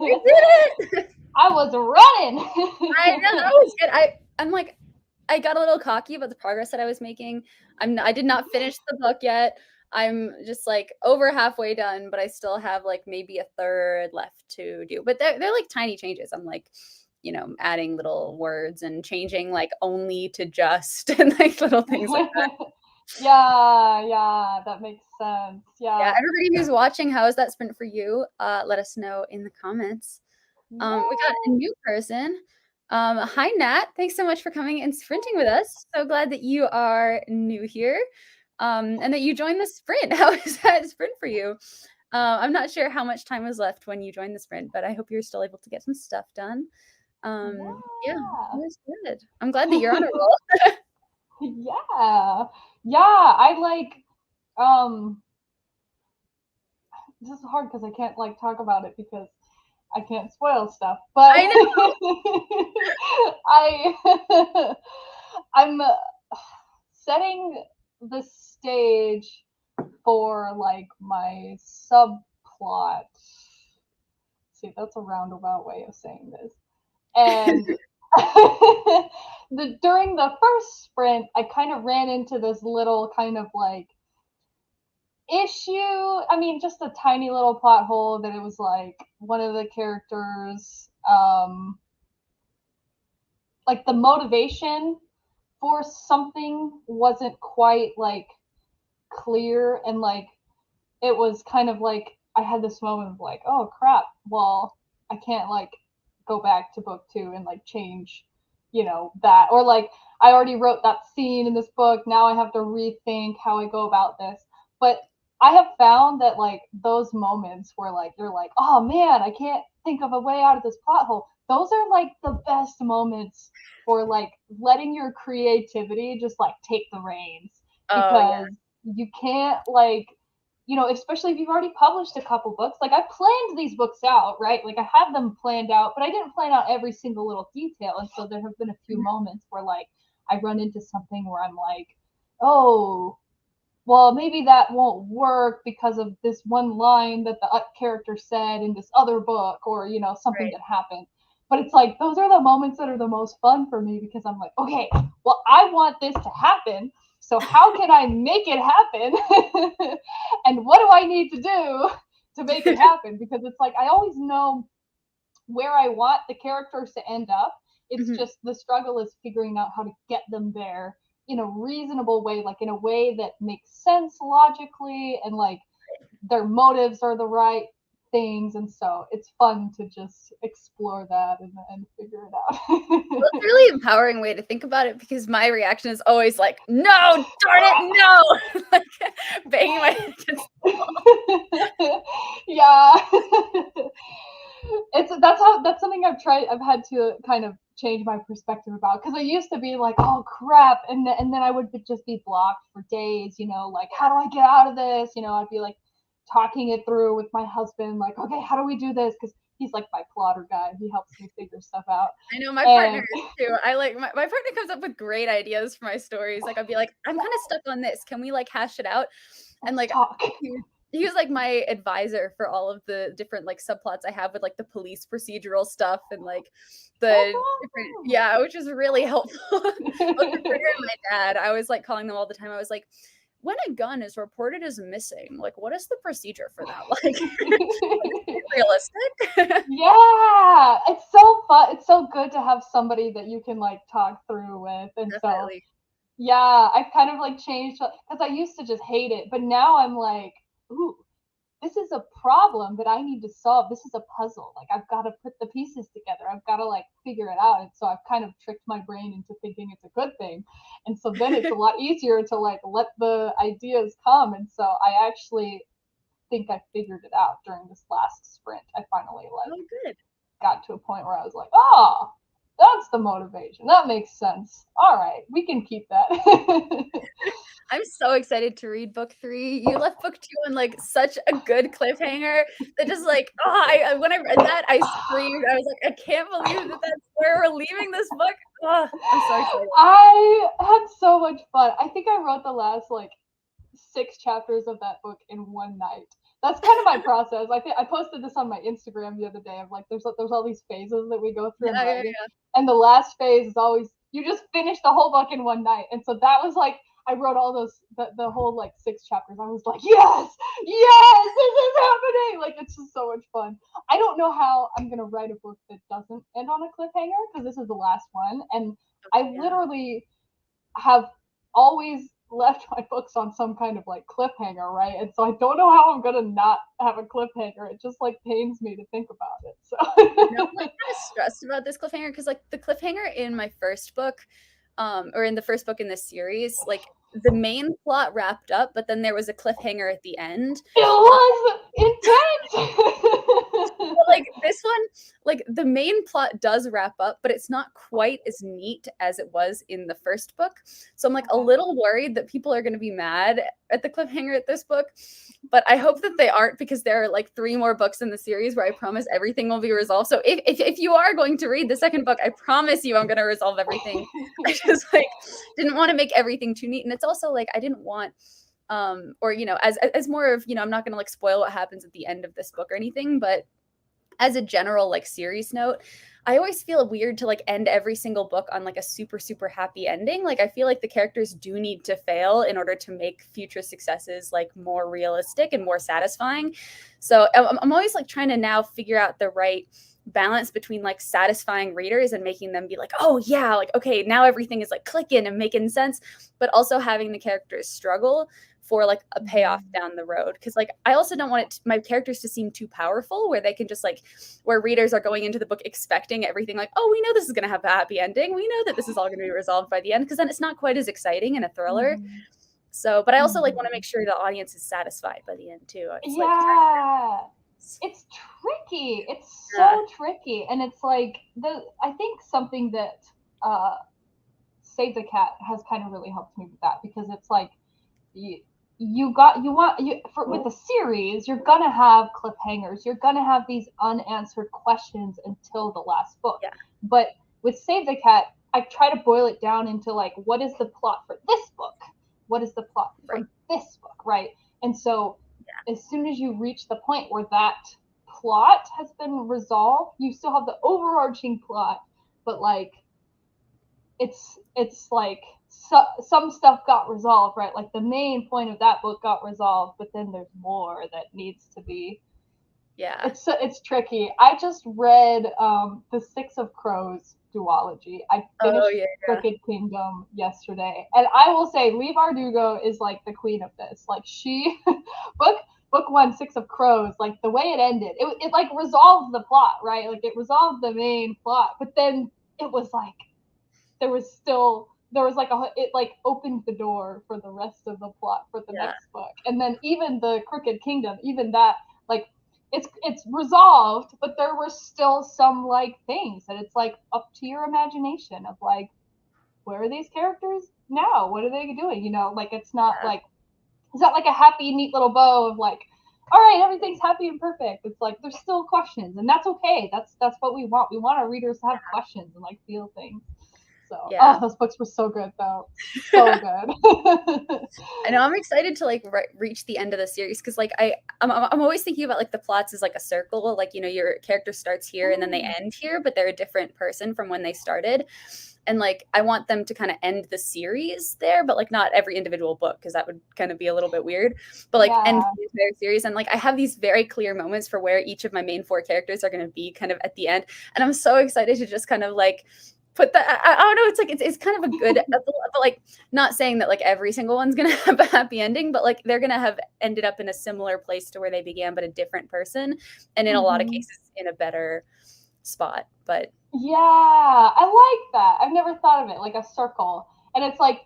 We did it. I was running. I know that was good. I'm like, I got a little cocky about the progress that I was making. I did not finish the book yet. I'm just like over halfway done, but I still have like maybe a third left to do. But they're like tiny changes. I'm like, adding little words and changing like only to just and like little things like that. Yeah, that makes sense. Yeah, Yeah. everybody who's watching, how is that sprint for you? Let us know in the comments. We got a new person. Hi Nat, thanks so much for coming and sprinting with us. So glad that you are new here, and that you joined the sprint. How is that sprint for you? I'm not sure how much time was left when you joined the sprint, but I hope you're still able to get some stuff done. Yeah, it was good. I'm glad that you're on a roll. Yeah, I like this is hard because I can't like talk about it because I can't spoil stuff, but I know. I I'm setting the stage for like my subplot. See, that's a roundabout way of saying this. And during the first sprint, I kind of ran into this little kind of like issue. I mean, just a tiny little plot hole that it was like one of the characters, like the motivation for something wasn't quite like clear, and like it was kind of like I had this moment of like, oh crap, well, I can't like go back to book 2 and like change, that, or like I already wrote that scene in this book, now I have to rethink how I go about this. But I have found that like those moments where like you're like, oh man, I can't think of a way out of this plot hole, those are like the best moments for like letting your creativity just like take the reins, Oh yeah. because you can't like, especially if you've already published a couple books. Like I planned these books out, right? Like I had them planned out, but I didn't plan out every single little detail. And so there have been a few moments where like I run into something where I'm like, oh, well, maybe that won't work because of this one line that the character said in this other book, or, something Right. that happened. But it's like, those are the moments that are the most fun for me, because I'm like, okay, well, I want this to happen. So how can I make it happen? And what do I need to do to make it happen? Because it's like, I always know where I want the characters to end up. It's Mhm. just the struggle is figuring out how to get them there in a reasonable way, like in a way that makes sense logically, and like their motives are the right things. And so it's fun to just explore that and figure it out. Well, it's a really empowering way to think about it, because my reaction is always like, no, darn it, no. Like banging my head against the wall. Yeah. That's something I've had to kind of change my perspective about, because I used to be like, oh crap, and then I would just be blocked for days, like, how do I get out of this? I'd be like talking it through with my husband, like, okay, how do we do this? Because he's like my plotter guy, he helps me figure stuff out. I know my partner And is too. I like my partner comes up with great ideas for my stories. Like I'll be like, I'm kind of stuck on this. Can we like hash it out? And let's like talk. he was like my advisor for all of the different like subplots I have with like the police procedural stuff and like the different, That's yeah, which is really helpful. Both my awesome. partner and my dad, I was like calling them all the time. I was like, when a gun is reported as missing, like what is the procedure for that? Like, is it realistic? Yeah, it's so fun. It's so good to have somebody that you can like talk through with. And so, Definitely. yeah, I've kind of like changed, because I used to just hate it, but now I'm like, ooh, this is a problem that I need to solve. This is a puzzle. Like I've got to put the pieces together. I've got to like figure it out. And so I've kind of tricked my brain into thinking it's a good thing. And so then it's a lot easier to like let the ideas come. And so I actually think I figured it out during this last sprint. I finally like Oh, good. got to a point where I was like, oh, that's the motivation. That makes sense. All right, we can keep that. I'm so excited to read book 3. You left book 2 on like such a good cliffhanger that just like, oh, when I read that, I screamed. I was like, I can't believe that that's where we're leaving this book. Oh, I'm so excited. I had so much fun. I think I wrote the last like 6 chapters of that book in one night. That's kind of my process. I think I posted this on my Instagram the other day of like there's all these phases that we go through in writing, and the last phase is always you just finish the whole book in one night. And so that was like I wrote all those the whole like 6 chapters. I was like, yes, this is happening. Like it's just so much fun. I don't know how I'm gonna write a book that doesn't end on a cliffhanger because this is the last one, and I literally have always left my books on some kind of like cliffhanger, right? And so I don't know how I'm gonna not have a cliffhanger. It just like pains me to think about it. So I'm like kind of stressed about this cliffhanger because like the cliffhanger in my first book, or in the first book in this series, like the main plot wrapped up, but then there was a cliffhanger at the end. It was intense. Like this one, like the main plot does wrap up, but it's not quite as neat as it was in the first book. So I'm like a little worried that people are going to be mad at the cliffhanger at this book, but I hope that they aren't because there are like 3 more books in the series where I promise everything will be resolved. So if you are going to read the second book, I promise you I'm going to resolve everything. I just like didn't want to make everything too neat, and it's also like I didn't want or as more of I'm not going to like spoil what happens at the end of this book or anything, but as a general like series note, I always feel weird to like end every single book on like a super, super happy ending. Like I feel like the characters do need to fail in order to make future successes like more realistic and more satisfying. So I'm always like trying to now figure out the right balance between like satisfying readers and making them be like, oh yeah, like okay, now everything is like clicking and making sense, but also having the characters struggle for like a payoff down the road. Because like I also don't want my characters to seem too powerful where they can just like where readers are going into the book expecting everything like, oh, we know this is going to have a happy ending, we know that this is all going to be resolved by the end, because then it's not quite as exciting in a thriller. So but I also like want to make sure the audience is satisfied by the end too. It's it's tricky. It's so tricky. And it's like I think something that Save the Cat has kind of really helped me with that, because it's like with the series, you're gonna have cliffhangers, you're gonna have these unanswered questions until the last book. But with Save the Cat, I try to boil it down into like, what is the plot for this book? What is the plot for this book, right? And so as soon as you reach the point where that plot has been resolved, you still have the overarching plot, but like it's like some stuff got resolved, right? Like the main point of that book got resolved, but then there's more that needs to be. It's tricky. I just read the Six of Crows duology. I finished Crooked Kingdom yesterday, and I will say Leigh Bardugo is like the queen of this. Like she book 1, Six of Crows, like the way it ended, it like resolved the plot, right? Like it resolved the main plot, but then it was like there was like it like opened the door for the rest of the plot for the next book. And then even the Crooked Kingdom, even that, like it's resolved, but there were still some like things that it's like up to your imagination of like, where are these characters now? What are they doing? Like it's not like a happy, neat little bow of like, all right, everything's happy and perfect. It's like there's still questions, and that's okay. That's what we want. We want our readers to have questions and like feel things. So, those books were so good, though. So good. I know I'm excited to like reach the end of the series, because like I'm always thinking about like the plots as like a circle. Like your character starts here and then they end here, but they're a different person from when they started. And like I want them to kind of end the series there, but like not every individual book, because that would kind of be a little bit weird. But like end the entire series, and like I have these very clear moments for where each of my main 4 characters are going to be kind of at the end, and I'm so excited to just kind of like put that. I don't know. It's like it's kind of a good, but like not saying that like every single one's gonna have a happy ending, but like they're gonna have ended up in a similar place to where they began, but a different person, and in a lot of cases in a better spot. But I like that. I've never thought of it like a circle, and it's like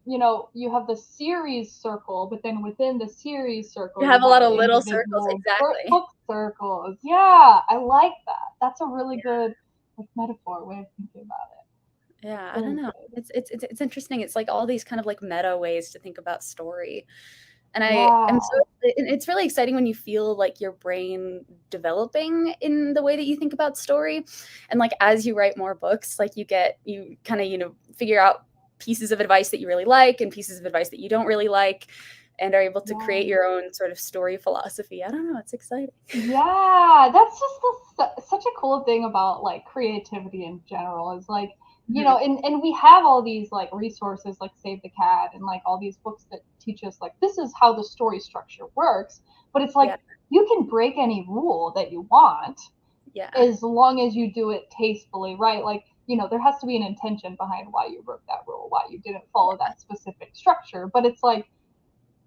you have the series circle, but then within the series circle, you have a lot of little circles. Exactly. Book circles. Yeah, I like that. That's a really good like metaphor way of thinking about it. Yeah, I don't know. It's interesting. It's like all these kind of like meta ways to think about story. And it's really exciting when you feel like your brain developing in the way that you think about story. And like as you write more books, like you kind of figure out pieces of advice that you really like and pieces of advice that you don't really like. and are able to create Yeah. your own sort of story philosophy. I don't know, it's exciting. Yeah, that's just such a cool thing about like creativity in general is like, you know, and we have all these like resources like Save the Cat and like all these books that teach us like this is how the story structure works, but it's like Yeah. you can break any rule that you want Yeah. as long as you do it tastefully, right? Like, you know, there has to be an intention behind why you broke that rule, why you didn't follow that specific structure. But it's like,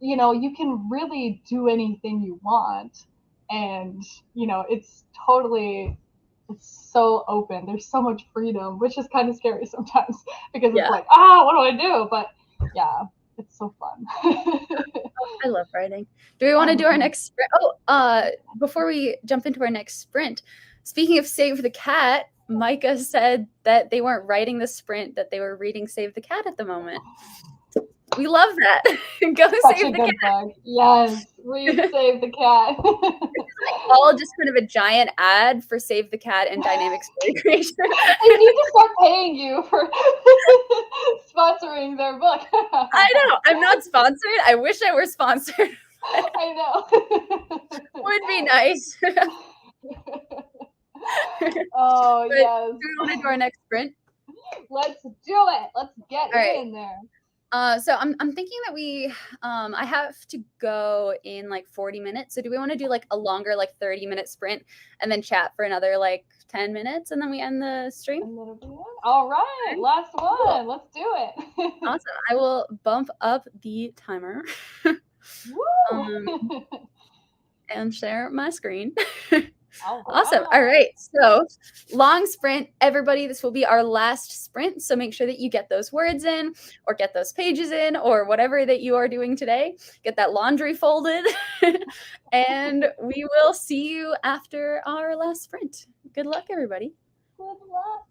you know, you can really do anything you want. And, you know, it's so open. There's so much freedom, which is kind of scary sometimes because it's Yeah. like, what do I do? But yeah, it's so fun. I love writing. Do we want to do our next sprint? Before we jump into our next sprint, speaking of Save the Cat, Micah said that they weren't writing the sprint, that they were reading Save the Cat at the moment. We love that. Go Such Save a the good Cat. book. Yes, read Save the Cat. All just kind of a giant ad for Save the Cat and dynamic story creation. They need to start paying you for sponsoring their book. I know. I'm not sponsored. I wish I were sponsored. I know. Would be nice. Oh, But yes. do we want to do our next sprint? Let's do it. Let's get All right. in there. So I'm thinking that we I have to go in like 40 minutes. So do we want to do like a longer like 30-minute sprint and then chat for another like 10 minutes and then we end the stream? All right, last one. Cool. Let's do it. Awesome. I will bump up the timer Woo! and share my screen. All Awesome. right. All right. So long sprint, everybody. This will be our last sprint. So make sure that you get those words in or get those pages in or whatever that you are doing today. Get that laundry folded. And we will see you after our last sprint. Good luck, everybody. Good luck.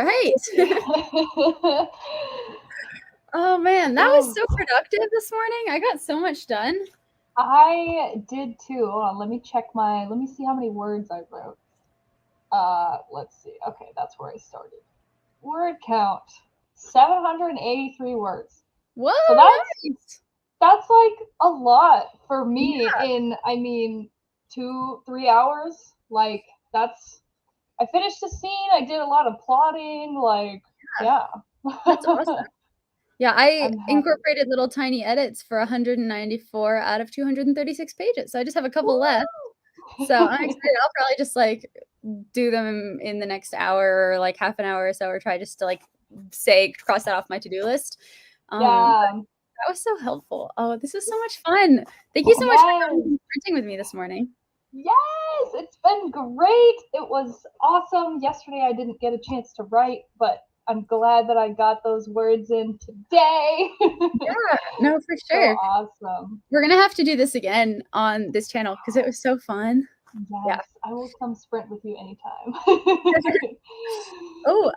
right. Oh man, that was so productive this morning. I got so much done. I did too. Hold on, let me see how many words I wrote. Let's see. Okay, that's where I started. Word count, 783 words. Whoa, so nice. That's like a lot for me in, 2-3 hours. Like, I finished a scene, I did a lot of plotting, like, yeah. That's awesome. Yeah, I incorporated little tiny edits for 194 out of 236 pages. So I just have a couple left. So I'm excited. I'll probably just like do them in the next hour or like half an hour or so, or try just to like cross that off my to-do list. That was so helpful. Oh, this is so much fun. Thank you so much for coming and printing with me this morning. Yes, it's been great. It was awesome. Yesterday I didn't get a chance to write, but I'm glad that I got those words in today. Yeah, no, for sure. So awesome. We're gonna have to do this again on this channel because it was so fun. Yes, I will come sprint with you anytime. Oh,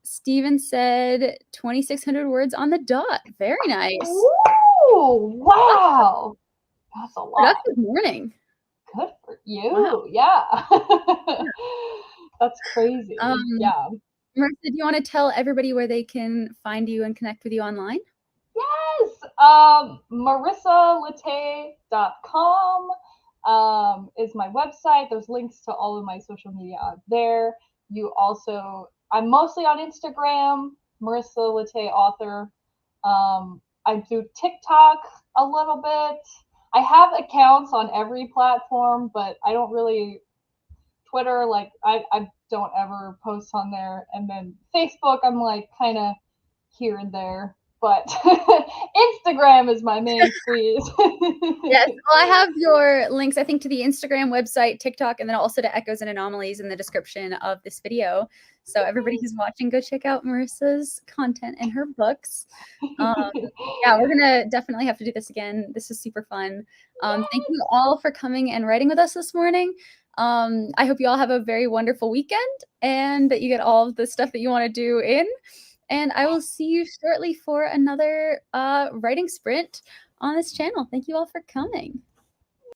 Steven said 2,600 words on the dot. Very nice. Ooh, wow. That's a lot. Productive morning. Good for you. Wow. Yeah. That's crazy. Yeah. Marissa, do you want to tell everybody where they can find you and connect with you online? Yes. MarissaLete.com is my website. There's links to all of my social media out there. I'm mostly on Instagram, Marissa Lete author. I do TikTok a little bit. I have accounts on every platform, but I don't really Twitter, like I don't ever post on there. And then Facebook, I'm like kind of here and there. But Instagram is my main squeeze. Yes, well, I have your links, I think, to the Instagram, website, TikTok, and then also to Echoes and Anomalies in the description of this video. So everybody who's watching, go check out Marissa's content and her books. Yeah, we're gonna definitely have to do this again. This is super fun. Thank you all for coming and writing with us this morning. I hope you all have a very wonderful weekend and that you get all of the stuff that you want to do in. And I will see you shortly for another writing sprint on this channel. Thank you all for coming.